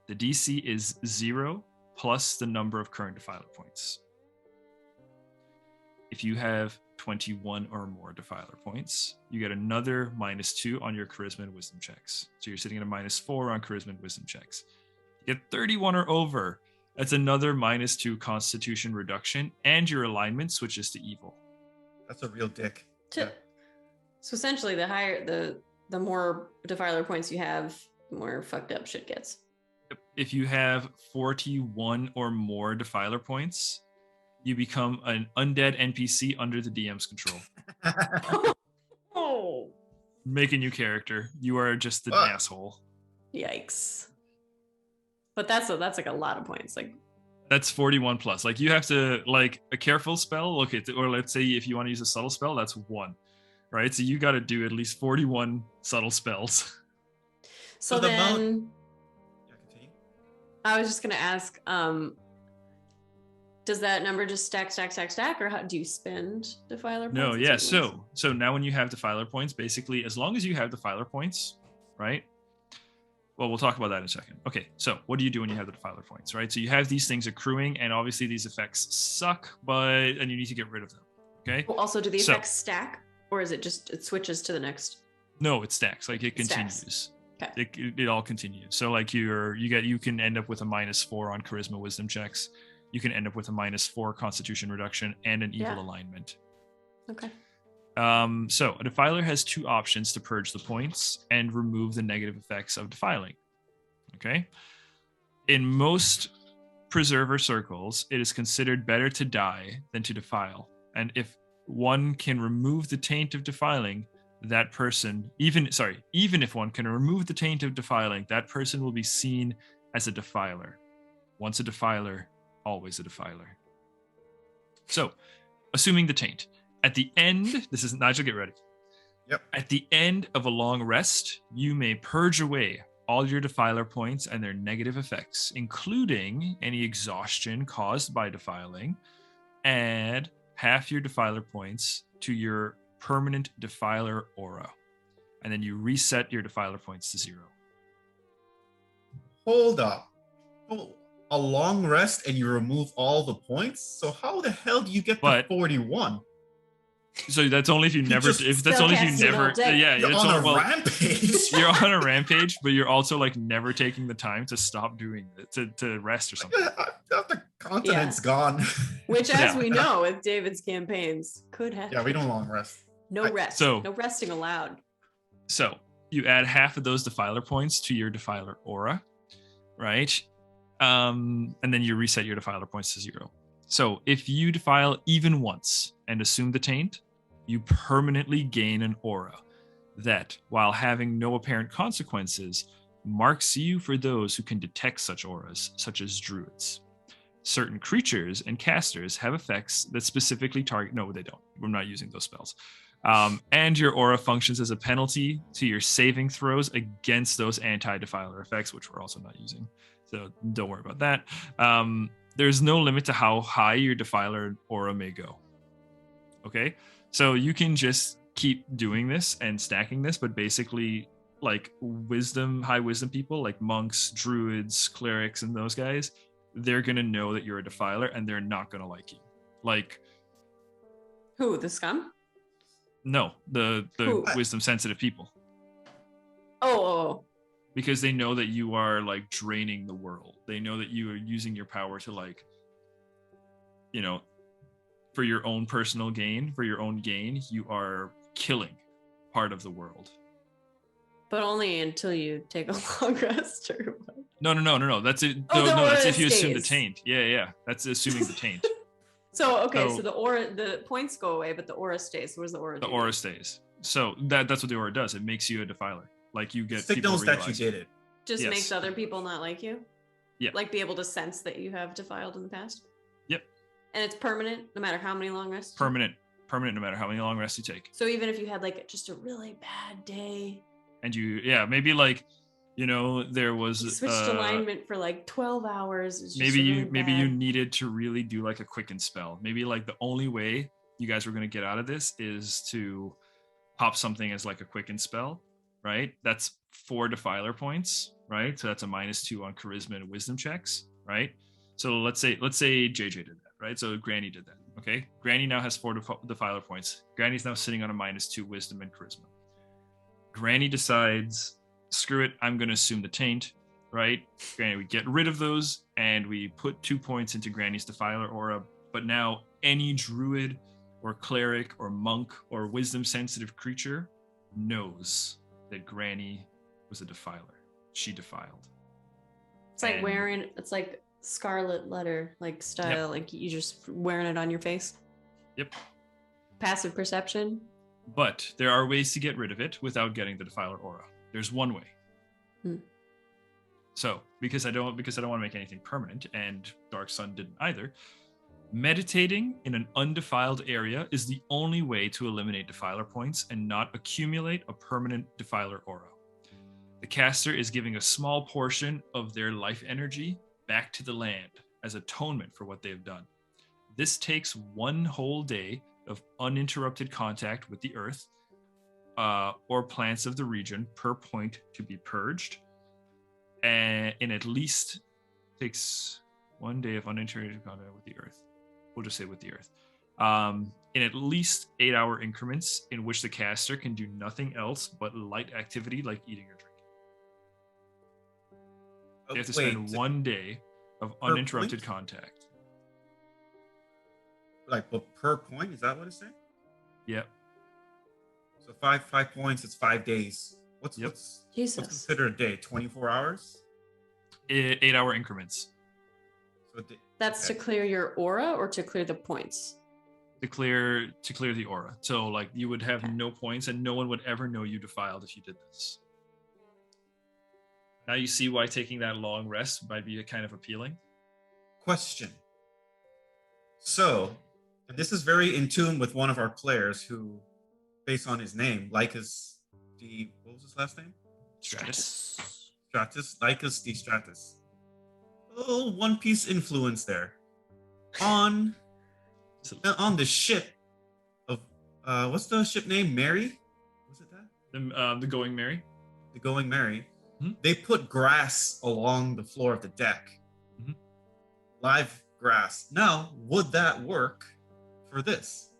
The DC is 0 plus the number of current defiler points. If you have 21 or more defiler points, you get another -2 on your charisma and wisdom checks. So you're sitting at a -4 on charisma and wisdom checks. You get 31 or over, that's another -2 constitution reduction, and your alignment switches to evil. That's a real dick. Yeah. So essentially, the more defiler points you have, the more fucked up shit gets. If you have 41 or more defiler points, you become an undead NPC under the DM's control. Oh. Make a new character. You are just an asshole. Yikes. But that's like a lot of points. Like that's 41 plus. Like you have to like a careful spell. Look at, or let's say if you want to use a subtle spell, that's 1, right? So you got to do at least 41 subtle spells. So then, I was just gonna ask, does that number just stack, or how do you spend defiler points? No, yeah. So now when you have defiler points, basically, as long as you have defiler points, right? Well, we'll talk about that in a second. Okay, so what do you do when you have the defiler points, right? So you have these things accruing, and obviously these effects suck, and you need to get rid of them. Okay. Well, also, do the effects stack, or is it just it switches to the next? No, it stacks. Like it continues. Okay. It all continues. So like you can end up with a -4 on charisma wisdom checks. You can end up with a -4 constitution reduction and an evil alignment. Okay. So a defiler has 2 options to purge the points and remove the negative effects of defiling. Okay. In most preserver circles, it is considered better to die than to defile. And if one can remove the taint of defiling, that person, even if one can remove the taint of defiling, that person will be seen as a defiler. Once a defiler, always a defiler. So, assuming the taint. At the end, this is Nigel, get ready. Yep. At the end of a long rest, you may purge away all your defiler points and their negative effects, including any exhaustion caused by defiling. Add half your defiler points to your permanent defiler aura, and then you reset your defiler points to 0. Hold up. Oh, a long rest and you remove all the points? So how the hell do you get to 41? So that's only if you never. If that's only if you never. Yeah, you're on a rampage. You're on a rampage, but you're also like never taking the time to stop doing it, to rest or something. The continent's gone. Which, as we know, with David's campaigns, could happen. Yeah, we don't long rest. No rest. So no resting allowed. So you add half of those defiler points to your defiler aura, right? And then you reset your defiler points to 0. So if you defile even once and assume the taint, you permanently gain an aura that, while having no apparent consequences, marks you for those who can detect such auras, such as druids. Certain creatures and casters have effects that specifically target. No, they don't. We're not using those spells. And your aura functions as a penalty to your saving throws against those anti-defiler effects, which we're also not using. So don't worry about that. There's no limit to how high your defiler aura may go. Okay? So you can just keep doing this and stacking this, but basically, like high wisdom people, like monks, druids, clerics, and those guys, they're gonna know that you're a defiler and they're not gonna like you. Like who? The scum? No, the wisdom sensitive people. Oh. Because they know that you are like draining the world. They know that you are using your power to like, for your own personal gain, for your own gain, you are killing part of the world. But only until you take a long rest or what? No. That's it. No, that's if you assume the taint. Yeah. That's assuming the taint. So the aura, the points go away, but the aura stays. What does the aura do? The aura stays. So that's what the aura does. It makes you a defiler. Like you get signals that you did it. Just makes other people not like you? Yeah. Like be able to sense that you have defiled in the past? Yep. And it's permanent no matter how many long rests? Permanent no matter how many long rests you take. So even if you had like just a really bad day. And maybe like, there was you switched alignment for like 12 hours. Maybe you needed to really do like a quicken spell. Maybe like the only way you guys were going to get out of this is to pop something as like a quicken spell. Right? That's 4 defiler points, right? So that's a -2 on charisma and wisdom checks, right? So let's say JJ did that, right? So Granny did that, okay? Granny now has 4 defiler points. Granny's now sitting on a -2 wisdom and charisma. Granny decides, screw it, I'm going to assume the taint, right? Granny, we get rid of those and we put 2 points into Granny's defiler aura, but now any druid or cleric or monk or wisdom sensitive creature knows that Granny was a defiler. She defiled. It's like it's like scarlet letter like style, like you just wearing it on your face. Yep. Passive perception. But there are ways to get rid of it without getting the defiler aura. There's one way. So because I don't want to make anything permanent, and Dark Sun didn't either, meditating in an undefiled area is the only way to eliminate defiler points and not accumulate a permanent defiler aura. The caster is giving a small portion of their life energy back to the land as atonement for what they have done. This takes 1 whole day of uninterrupted contact with the earth or plants of the region per point to be purged, and at least takes 1 day of uninterrupted contact with the earth. We'll just say with the earth. In at least 8-hour increments in which the caster can do nothing else but light activity like eating or drinking. They have to Wait, spend 1 day of per uninterrupted point? contact. Like, but per point? Is that what it's saying? Yep. So five points. It's 5 days. What's Yep. what's Jesus. considered a day? 24 hours. 8-hour increments So That's to okay. clear your aura or to clear the points? to clear the aura. So like you would have Okay. no points, and no one would ever know you defiled if you did this. Now you see why taking that long rest might be kind of appealing. Question. So, and this is very in tune with one of our players who, based on his name, Lycus D. What was his last name? Stratus. Stratus. Lycus D. Stratus. A little One Piece influence there. On the ship of what's the ship name? Mary? Was it that? The Going Merry. The Going Mary. Hmm? They put grass along the floor of the deck. Mhm. Live grass. Now, would that work for this?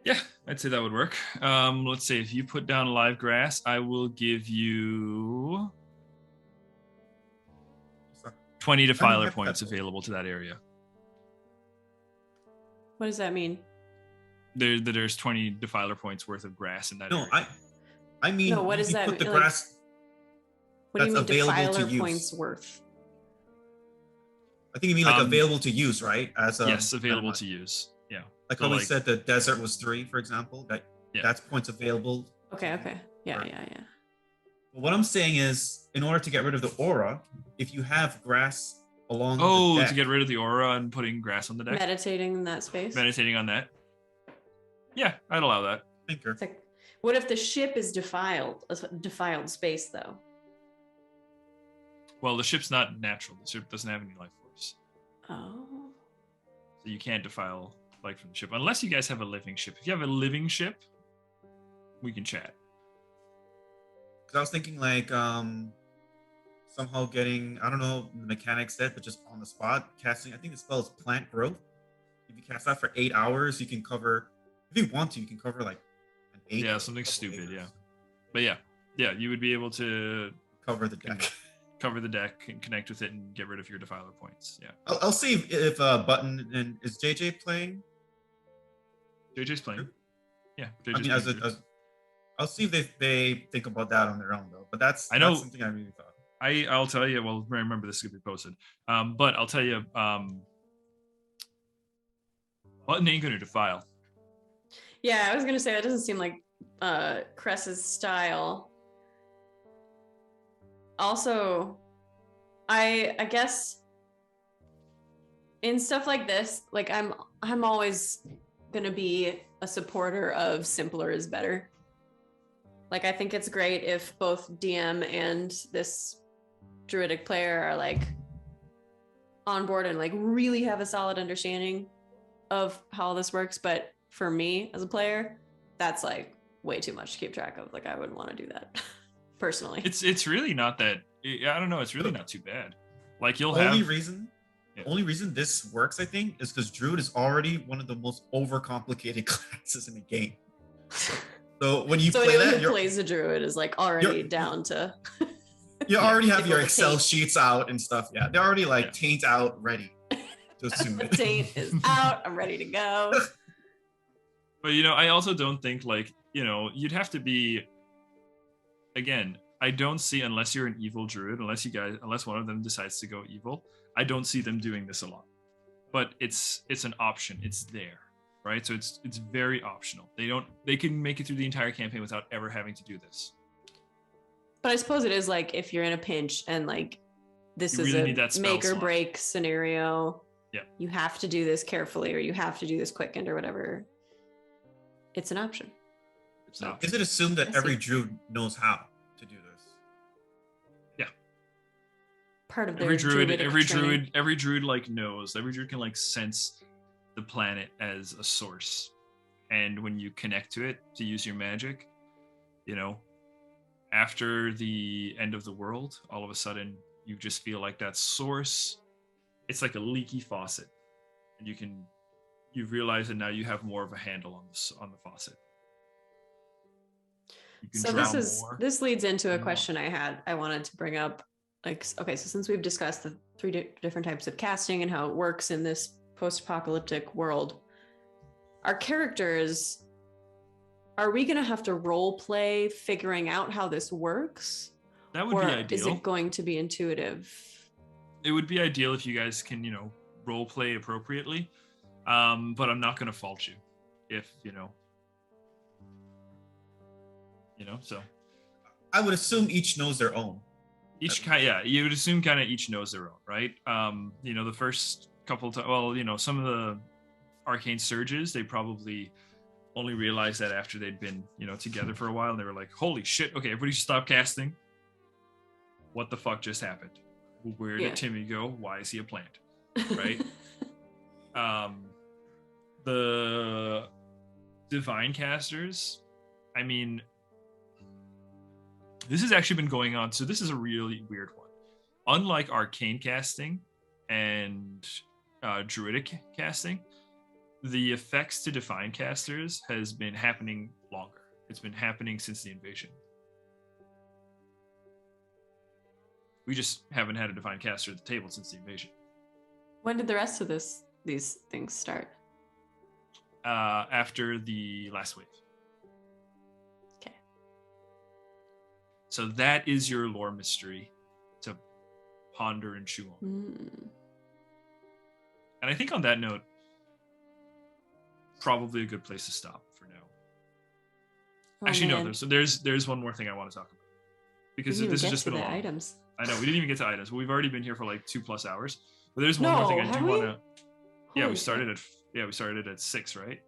Yeah, I'd say that would work. Let's say if you put down live grass, I will give you 20 Defiler points available to that area. What does that mean? There's 20 Defiler points worth of grass in that No, area. I mean, No, what does you that put the mean? grass. What do you mean that's available to defiler use. points worth? I think you mean like available to use, right? As yes, available to use. Yeah. Like So, how we said the desert was 3, for example. That's points available. Okay. Yeah. But what I'm saying is, in order to get rid of the aura, if you have grass along the deck, to get rid of the aura and putting grass on the deck. Meditating in that space. Meditating on that. Yeah, I'd allow that. thinker. It's like, what if the ship is defiled? A defiled space, though. Well, the ship's not natural. The ship doesn't have any life force. Oh. So you can't defile light from the ship unless you guys have a living ship. If you have a living ship, we can chat. Because I was thinking like somehow getting, I don't know the mechanics that, but just on the spot casting. I think the spell is plant growth. If you cast that for 8 hours, you can cover. If you want to, you can cover like an acre. Yeah, something stupid. Yeah, but yeah, you would be able to cover the deck. Cover the deck and connect with it and get rid of your Defiler points. Yeah. I'll see if Button and is JJ playing. JJ's playing. Yeah. JJ's I mean, I'll see if they think about that on their own though. But that's something I really thought. I'll tell you. Well, remember this is gonna be posted. But I'll tell you. Button ain't gonna defile. Yeah, I was gonna say that doesn't seem like Cress's style. Also, I guess in stuff like this, like I'm always gonna be a supporter of simpler is better. Like I think it's great if both DM and this druidic player are like on board and like really have a solid understanding of how this works. But for me as a player, that's like way too much to keep track of. Like I wouldn't want to do that personally. It's really not that. I don't know. It's really not too bad. Like you'll The have. only reason this works, I think, is because Druid is already one of the most overcomplicated classes in the game. So when you play anyone that, who plays a druid is like already down to. You already have your Excel sheets out and stuff. Yeah, they're already like taint out, ready to assume it. Taint is out. I'm ready to go. But I also don't think like you'd have to be. Again, I don't see unless you're an evil druid, unless one of them decides to go evil. I don't see them doing this a lot. But it's an option. It's there. Right, so it's very optional. They can make it through the entire campaign without ever having to do this. But I suppose it is like if you're in a pinch and like this you is really a make or break scenario. Yeah, you have to do this carefully, or you have to do this quick or whatever. It's an option. It's an option. Is it assumed that every druid knows how to do this? Yeah. Part of their every druid like knows. Every druid can like sense the planet as a source, and when you connect to it to use your magic, after the end of the world, all of a sudden you just feel like that source, it's like a leaky faucet, and you realize that now you have more of a handle on the faucet. So this leads into a question I wanted to bring up. like, okay, so since we've discussed the three different types of casting and how it works in this post-apocalyptic world, our characters, are we going to have to role play figuring out how this works? That would or be ideal. Is it going to be intuitive? It would be ideal if you guys can, role play appropriately. But I'm not going to fault you if, so. I would assume each knows their own. You would assume kind of each knows their own, right? The first couple some of the arcane surges, they probably only realized that after they'd been, together for a while, and they were like, holy shit, okay, everybody should stop casting. What the fuck just happened? Where did Timmy go? Why is he a plant? Right? The divine casters, I mean, this has actually been going on, so this is a really weird one. Unlike arcane casting and druidic casting, the effects to divine casters has been happening longer. It's been happening since the invasion. We just haven't had a divine caster at the table since the invasion. When did the rest of these things start? After the last wave. Okay. So that is your lore mystery to ponder and chew on. And I think on that note, probably a good place to stop for now. Actually, no. There's one more thing I want to talk about, because this has just been a long. Items. I know we didn't even get to items, but we've already been here for like 2+ hours. But there's one more thing I do want to. Yeah, we started at 6, right?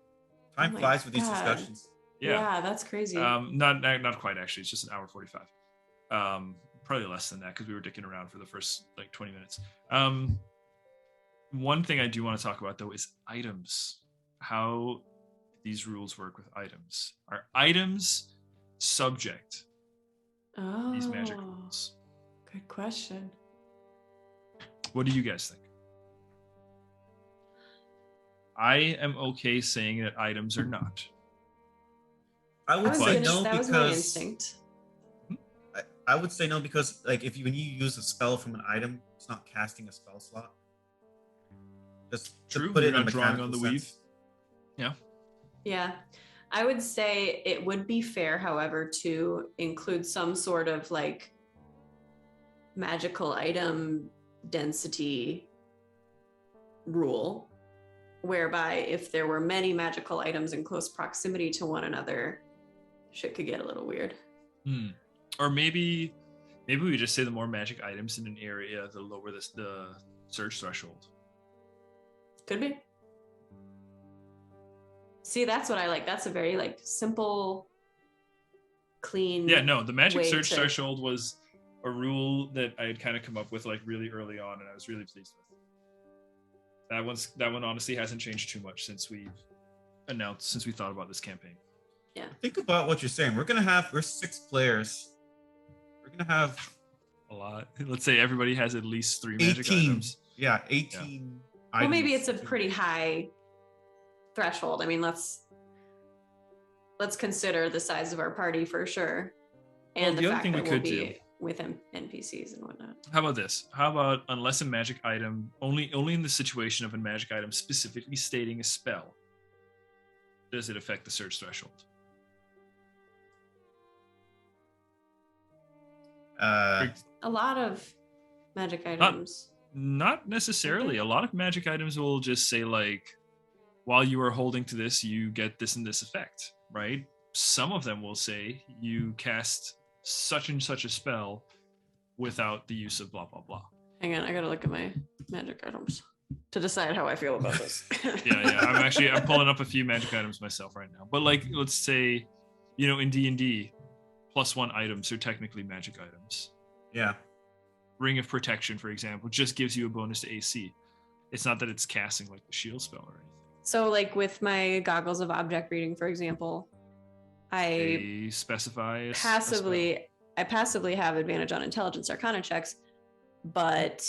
Time flies with these discussions. Yeah, that's crazy. Not quite actually. It's just an hour 45. Probably less than that because we were dicking around for the first like 20 minutes. One thing I do want to talk about though is items. How these rules work with items. Are items subject to these magic rules? Good question. What do you guys think? I am okay saying that items are not. I would say no that because was my instinct. I would say no because like when you use a spell from an item, it's not casting a spell slot. Just True. To put You're it in not drawing on the weave. Yeah. Yeah. I would say it would be fair, however, to include some sort of like magical item density rule, whereby if there were many magical items in close proximity to one another, shit could get a little weird. Or maybe we just say the more magic items in an area, the lower the search threshold. Could be. See, that's what I like. That's a very like simple, clean. Yeah, no, the magic search threshold was a rule that I had kind of come up with like really early on, and I was really pleased with. That one honestly hasn't changed too much since we thought about this campaign. Yeah. Think about what you're saying. We're 6 players. We're gonna have a lot. Let's say everybody has at least 3 magic items. Yeah, 18. Well, maybe it's a pretty high threshold. I mean, let's consider the size of our party for sure, and the fact that we'll be with NPCs and whatnot. How about this? How about unless a magic item, only in the situation of a magic item specifically stating a spell, does it affect the search threshold? A lot of magic items. Not necessarily. A lot of magic items will just say like, while you are holding to this, you get this and this effect, right? Some of them will say you cast such and such a spell without the use of blah blah blah. Hang on, I gotta look at my magic items to decide how I feel about this. yeah I'm pulling up a few magic items myself right now, but like let's say in D&D +1 items are technically magic items. Yeah. Ring of Protection, for example, just gives you a bonus to AC. It's not that it's casting like the shield spell or anything. So like with my Goggles of Object Reading, for example, I specify I passively have advantage on Intelligence Arcana checks, but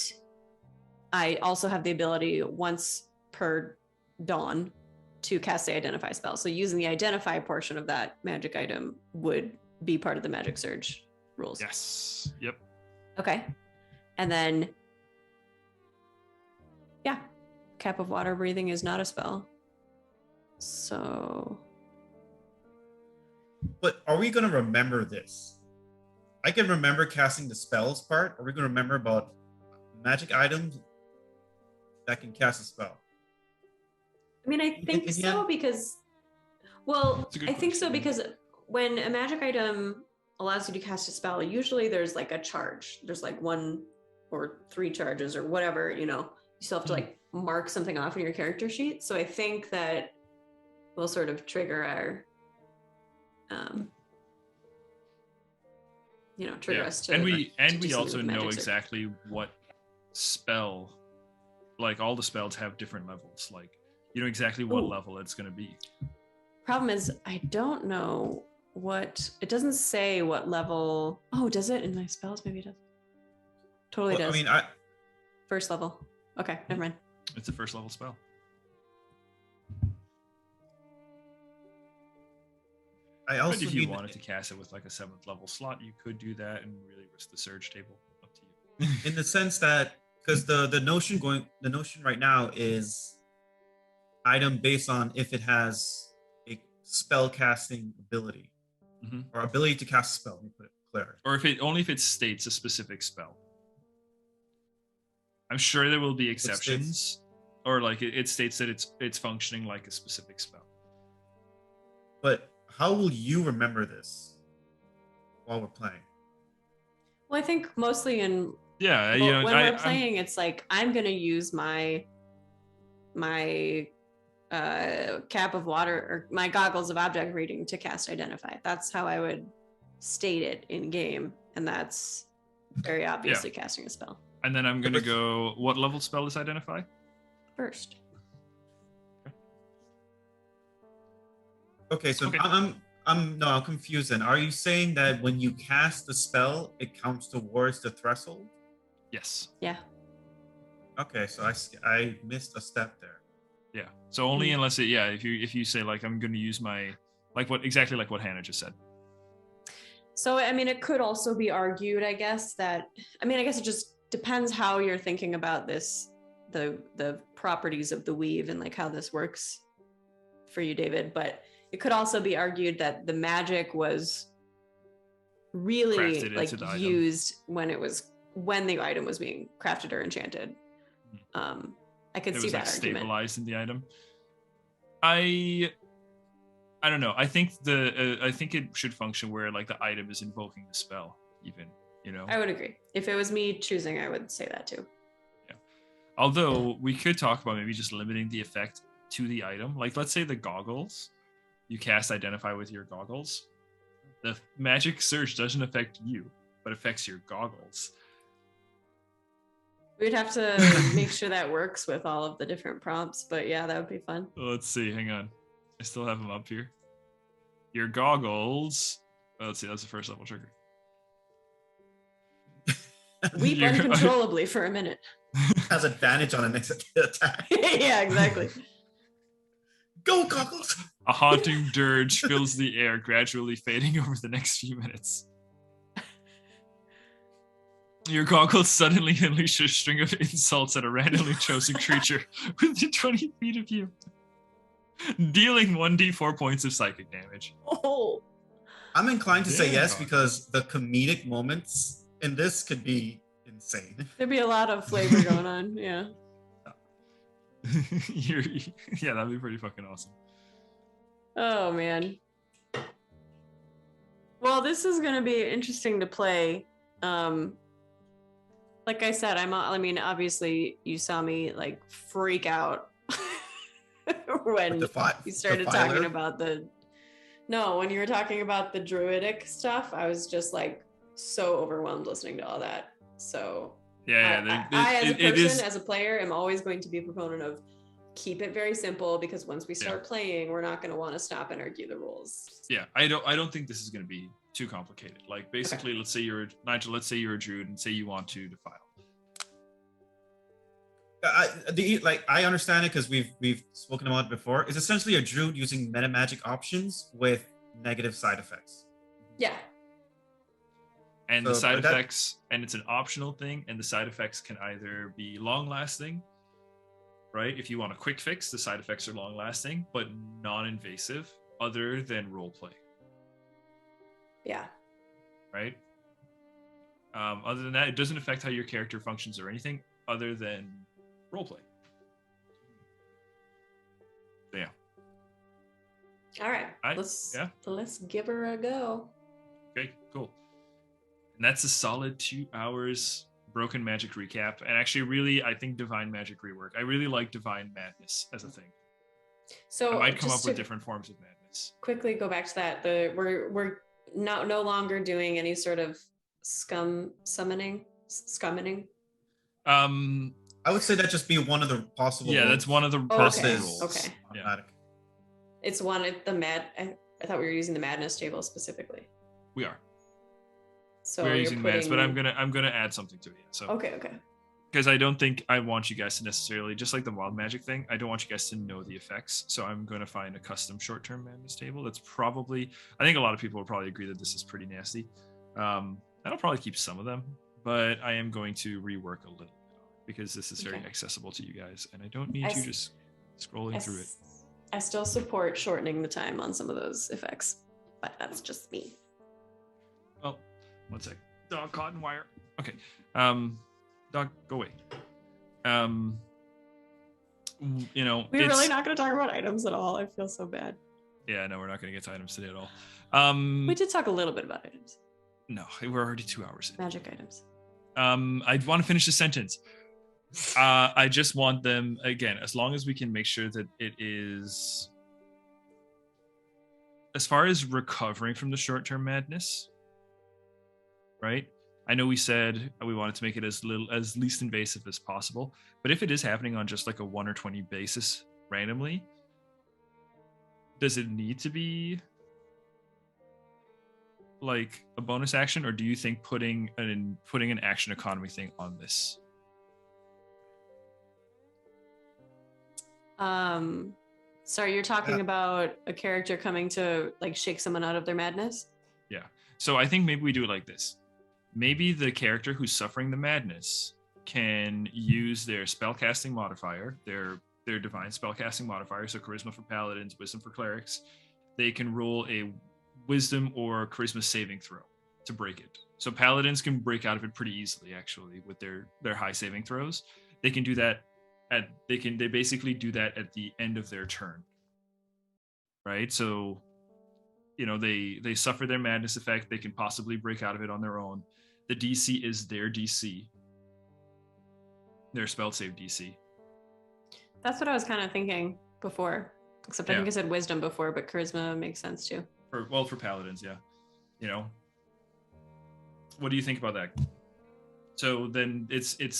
I also have the ability once per dawn to cast the Identify spell. So using the Identify portion of that magic item would be part of the Magic Surge rules. Yes. Yep. Okay. And then, yeah, Cap of Water Breathing is not a spell. So... But are we going to remember this? I can remember casting the spells part. Are we going to remember about magic items that can cast a spell? I mean, I think so because... Well, I think so because when a magic item allows you to cast a spell, usually there's like a charge. There's like 1 or 3 charges or whatever, you know. You still have to like mark something off in your character sheet. So I think that will sort of trigger our, trigger us to. And we do also something with know magic exactly what spell, like all the spells have different levels. Like you know exactly what level it's going to be. Problem is, I don't know what, it doesn't say what level. Oh, does it in my spells? Maybe it does. Totally does. I mean, First level. Okay, never mind. It's a first level spell. I also but if you wanted to cast it with like a 7th level slot, you could do that and really risk the surge table. Up to you. In the sense that, because the notion right now is item based on if it has a spell casting ability or ability to cast a spell. Let me put it clear. Or if it states a specific spell. I'm sure there will be exceptions, or like it states that it's functioning like a specific spell. But how will you remember this while we're playing? Well, I think mostly when we're playing, it's like I'm gonna use my Cap of Water or my Goggles of Object Reading to cast Identify. That's how I would state it in game, and that's very obviously casting a spell. And then I'm gonna go. What level spell is Identify? First. Okay, so I'm confused then. Are you saying that when you cast the spell, it counts towards the threshold? Yes. Yeah. Okay, so I missed a step there. Yeah. So only unless if you say like I'm going to use my like what Hannah just said. So I mean, it could also be argued, I guess it just depends how you're thinking about this, the properties of the weave and like how this works for you, David. But it could also be argued that the magic was really like used when the item was being crafted or enchanted. I could see that argument. Stabilized in the item. I don't know. I think I think it should function where like the item is invoking the spell, even. You know. I would agree. If it was me choosing, I would say that too. Yeah. Although we could talk about maybe just limiting the effect to the item. Like let's say the goggles, you cast Identify with your goggles. The magic surge doesn't affect you, but affects your goggles. We'd have to make sure that works with all of the different prompts, but yeah, that would be fun. Let's see. Hang on. I still have them up here. Your goggles. Let's see. That's the first level trigger. Weep uncontrollably for a minute. Has advantage on a next attack. Yeah, exactly. Go, goggles! A haunting dirge fills the air, gradually fading over the next few minutes. Your goggles suddenly unleash a string of insults at a randomly chosen creature within 20 feet of you, dealing 1d4 points of psychic damage. Oh, I'm inclined to say yes because the comedic moments in this could be insane. There'd be a lot of flavor going on, yeah. That'd be pretty fucking awesome. Oh man. Well, this is gonna be interesting to play. Like I said, obviously you saw me like freak out when you started talking about when you were talking about the druidic stuff. I was just like so overwhelmed listening to all that. So as a player, am always going to be a proponent of keep it very simple, because once we start playing, we're not going to want to stop and argue the rules. Yeah, I don't think this is going to be too complicated. Like basically, let's say you're Nigel. Let's say you're a druid and say you want to defile. I understand it because we've spoken about it before. It's essentially a druid using meta magic options with negative side effects. Yeah. And the So, side but that- effects, and it's an optional thing, and the side effects can either be long lasting, right? If you want a quick fix, the side effects are long lasting, but non-invasive, other than roleplay, Yeah. right? Other than that, it doesn't affect how your character functions or anything other than roleplay. So yeah. All right. Let's give her a go. Okay, cool. And that's a solid 2 hours Broken Magic recap. And actually, really, I think Divine Magic rework. I really like Divine Madness as a thing. So I might come just up with to different forms of madness. quickly go back to that. We're no longer doing any sort of scummining. I would say that just be one of the possible. Yeah, that's one of the okay. rules. Okay. Yeah. Automatic. It's one at the I thought we were using the madness table specifically. We are. So We're you're using putting... madness, but I'm gonna add something to it. So Okay. because I don't think I want you guys to necessarily, just like the wild magic thing, I don't want you guys to know the effects. So I'm going to find a custom short-term madness table. That's probably, I think a lot of people will probably agree that this is pretty nasty. I'll probably keep some of them, but I am going to rework a little bit because this is very accessible to you guys, and I don't need you just scrolling through it. I still support shortening the time on some of those effects, but that's just me. Oh, one sec. Dog cotton wire. Okay. Dog, go away. You know, we're really not going to talk about items at all. I feel so bad. Yeah, no, we're not going to get to items today at all. We did talk a little bit about items. No, we're already 2 hours in. Magic items. I want to finish the sentence. I just want them, again, as long as we can make sure that it is, as far as recovering from the short-term madness, right? I know we said we wanted to make it as least invasive as possible, but if it is happening on just like a 1 or 20 basis randomly, does it need to be like a bonus action, or do you think putting an action economy thing on this? Sorry, you're talking about a character coming to like shake someone out of their madness? Yeah. So I think maybe we do it like this. Maybe the character who's suffering the madness can use their spellcasting modifier, their divine spellcasting modifier, so charisma for paladins, wisdom for clerics. They can roll a wisdom or charisma saving throw to break it. So paladins can break out of it pretty easily, actually, with their high saving throws. They can do that they basically do that at the end of their turn. Right? So, you know, they suffer their madness effect, they can possibly break out of it on their own. The DC is their DC. Their spell save DC. That's what I was kind of thinking before. Except I think I said wisdom before, but charisma makes sense too. For paladins, yeah. You know. What do you think about that? So then it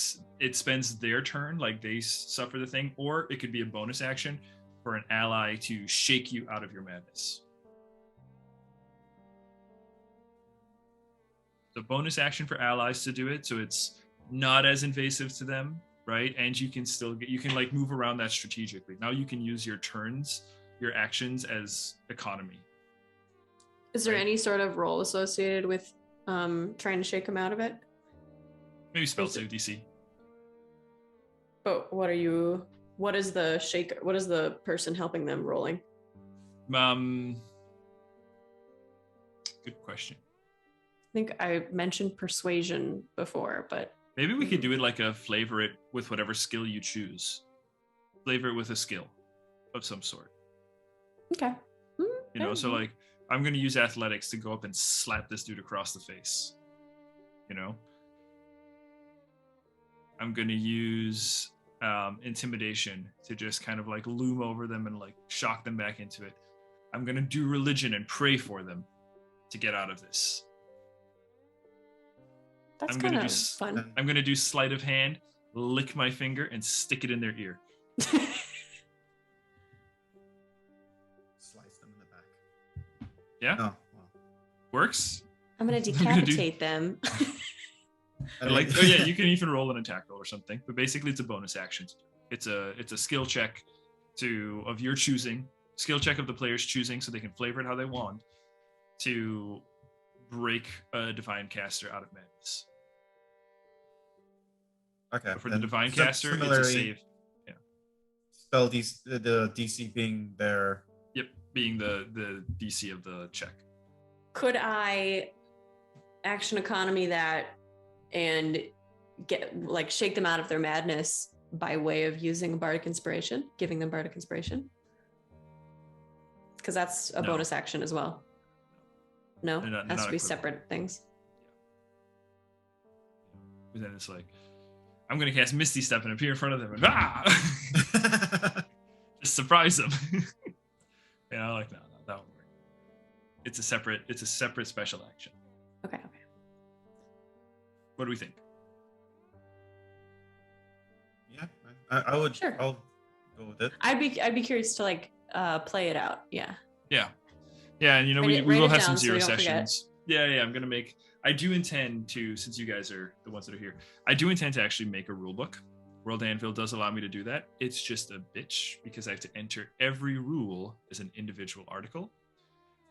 spends their turn, like they suffer the thing, or it could be a bonus action for an ally to shake you out of your madness. The bonus action for allies to do it, so it's not as invasive to them, right? And you can still you can like move around that strategically. Now you can use your turns, your actions as economy. Is there any sort of role associated with trying to shake them out of it? Maybe spell save DC. But what is the person helping them rolling? Good question. I think I mentioned persuasion before, but maybe we could do it like a flavor it with whatever skill you choose. Flavor it with a skill of some sort. Okay. You know, so like I'm going to use athletics to go up and slap this dude across the face. You know? I'm going to use intimidation to just kind of like loom over them and like shock them back into it. I'm going to do religion and pray for them to get out of this. That's kind of fun. I'm going to do sleight of hand, lick my finger, and stick it in their ear. Slice them in the back. Yeah? Oh, wow. Works? I'm going to decapitate them. Yeah, you can even roll an attack roll or something, but basically it's a bonus action. It's a skill check of your choosing, skill check of the player's choosing, so they can flavor it how they want, to break a divine caster out of madness. Okay. But for the divine caster, it's a save. Yeah. Spell DC, the DC being their. Yep, being the DC of the check. Could I action economy that and shake them out of their madness by way of using Bardic Inspiration, giving them Bardic Inspiration? Because that's a bonus action as well. No, it has to be separate things. But then it's like, I'm going to cast Misty Step and appear in front of them and just surprise them. Like, no, that won't work. It's a separate special action. Okay. What do we think? Yeah, I would. Sure. I'll go with it. I'd be curious to play it out. Yeah. Yeah, and we will have some zero sessions. Yeah. I'm gonna make. I do intend to, since you guys are the ones that are here, I do intend to actually make a rule book. World Anvil does allow me to do that. It's just a bitch because I have to enter every rule as an individual article,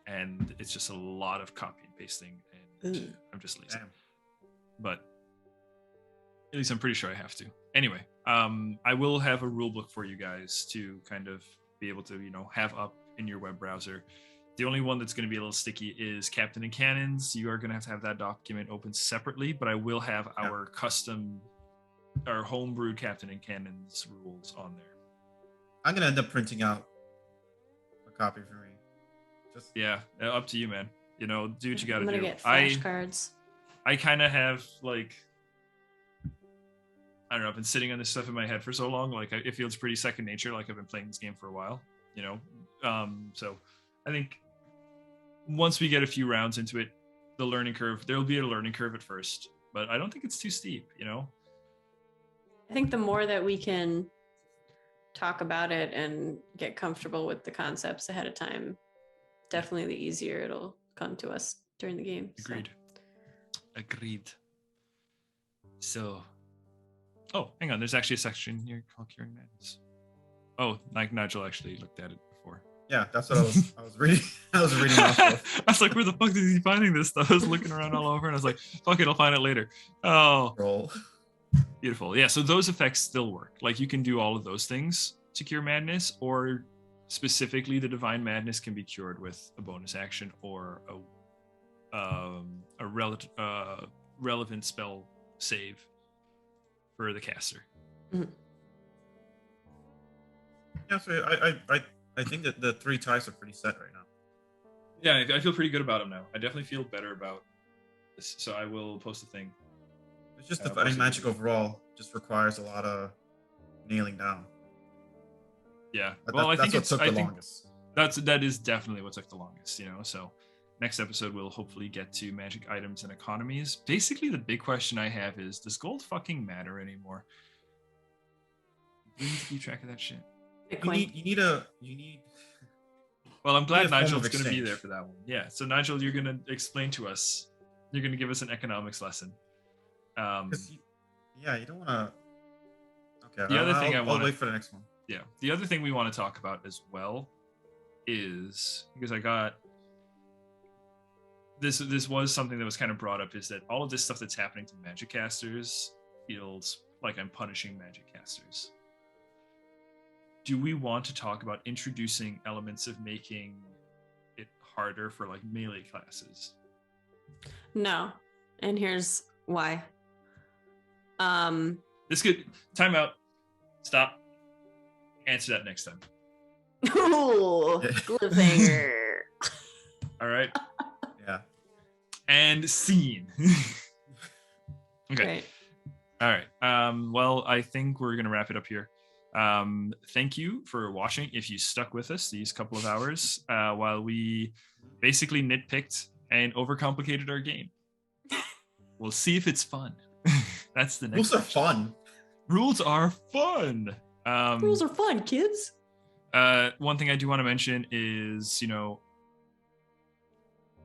and it's just a lot of copy and pasting, and I'm just lazy. Damn. But at least I'm pretty sure I have to. Anyway, I will have a rule book for you guys to kind of be able to, have up in your web browser. The only one that's going to be a little sticky is Captain and Cannons. You are going to have that document open separately, but I will have our homebrewed Captain and Cannons rules on there. I'm going to end up printing out a copy for me. Up to you, man. Do what you got to do. I'm going to get flashcards. I kind of have I don't know, I've been sitting on this stuff in my head for so long, it feels pretty second nature, like I've been playing this game for a while, so I think once we get a few rounds into it, there'll be a learning curve at first, but I don't think it's too steep, I think the more that we can talk about it and get comfortable with the concepts ahead of time, definitely the easier it'll come to us during the game. Agreed. So, hang on. There's actually a section here called Curing Madness. Oh, Nigel actually looked at it before. Yeah, that's what I was reading. I was reading off of. I was like, where the fuck is he finding this stuff? I was looking around all over, and I was like, fuck it, I'll find it later. Oh, roll. Beautiful. Yeah, so those effects still work. You can do all of those things to cure madness, or specifically, the Divine Madness can be cured with a bonus action or a relevant spell save for the caster. Mm-hmm. Yeah, so I think that the three types are pretty set right now. Yeah, I feel pretty good about them now. I definitely feel better about this, so I will post a thing. It's just Divine Magic overall just requires a lot of nailing down. Yeah, I think it took the longest. That is definitely what took the longest. So next episode we'll hopefully get to magic items and economies. Basically, the big question I have is, does gold fucking matter anymore? We need to keep track of that shit. You need. Well, I'm glad Nigel's going to be there for that one. Yeah. So Nigel, you're going to explain to us. You're going to give us an economics lesson. You don't want to. Okay. The other thing I'll wait for the next one. Yeah. The other thing we want to talk about as well is, because I got this was something that was kind of brought up, is that all of this stuff that's happening to magic casters feels like I'm punishing magic casters. Do we want to talk about introducing elements of making it harder for melee classes? No. And here's why. This could time out. Stop. Answer that next time. Ooh, cliffhanger. All right. Yeah. And scene. Okay. Right. All right. Well, I think we're gonna wrap it up here. Thank you for watching. If you stuck with us these couple of hours while we basically nitpicked and overcomplicated our game, we'll see if it's fun. That's the next. Rules are fun. Rules are fun. Rules are fun, kids. One thing I do want to mention is,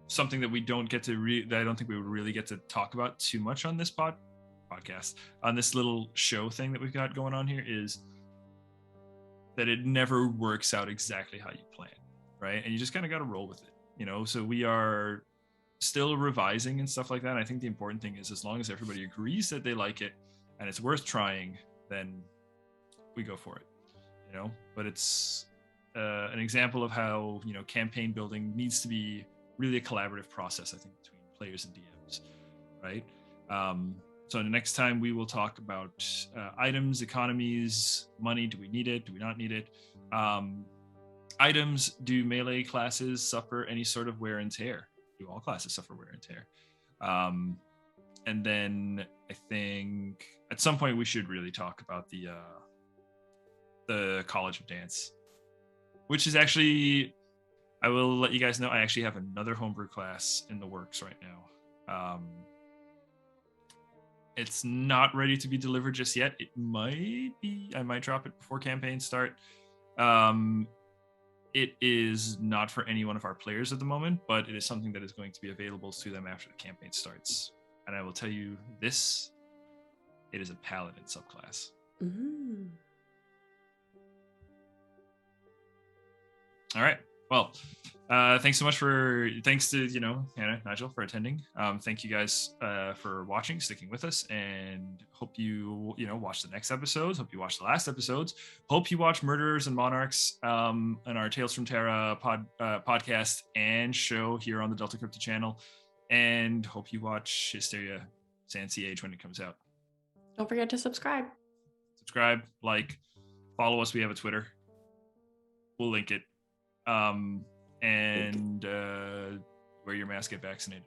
something that we don't get to that I don't think we would really get to talk about too much on this podcast, on this little show thing that we've got going on here, is that it never works out exactly how you plan, right? And you just kind of got to roll with it, So we are still revising and stuff like that. I think the important thing is, as long as everybody agrees that they like it and it's worth trying, then we go for it, you know. But it's an example of how, you know, campaign building needs to be really a collaborative process, I think, between players and DMs, right? So the next time we will talk about items, economies, money. Do we need it? Do we not need it? Items, do melee classes suffer any sort of wear and tear? Do all classes suffer wear and tear? And then I think at some point we should really talk about the College of Dance, which is actually, I will let you guys know, I actually have another homebrew class in the works right now. It's not ready to be delivered just yet. It might be, I might drop it before campaign start. It is not for any one of our players at the moment, but it is something that is going to be available to them after the campaign starts. And I will tell you this, it is a paladin subclass. Mm. All right. Well, thanks so much thanks to, you know, Hannah, Nigel, for attending. Thank you guys for watching, sticking with us, and hope you know, watch the next episodes. Hope you watch the last episodes. Hope you watch Murderers and Monarchs and our Tales from Terra podcast and show here on the Delta Crypto channel. And hope you watch Hysteria Sansi Age when it comes out. Don't forget to subscribe. Subscribe, like, follow us. We have a Twitter. We'll link it. And wear your mask, get vaccinated.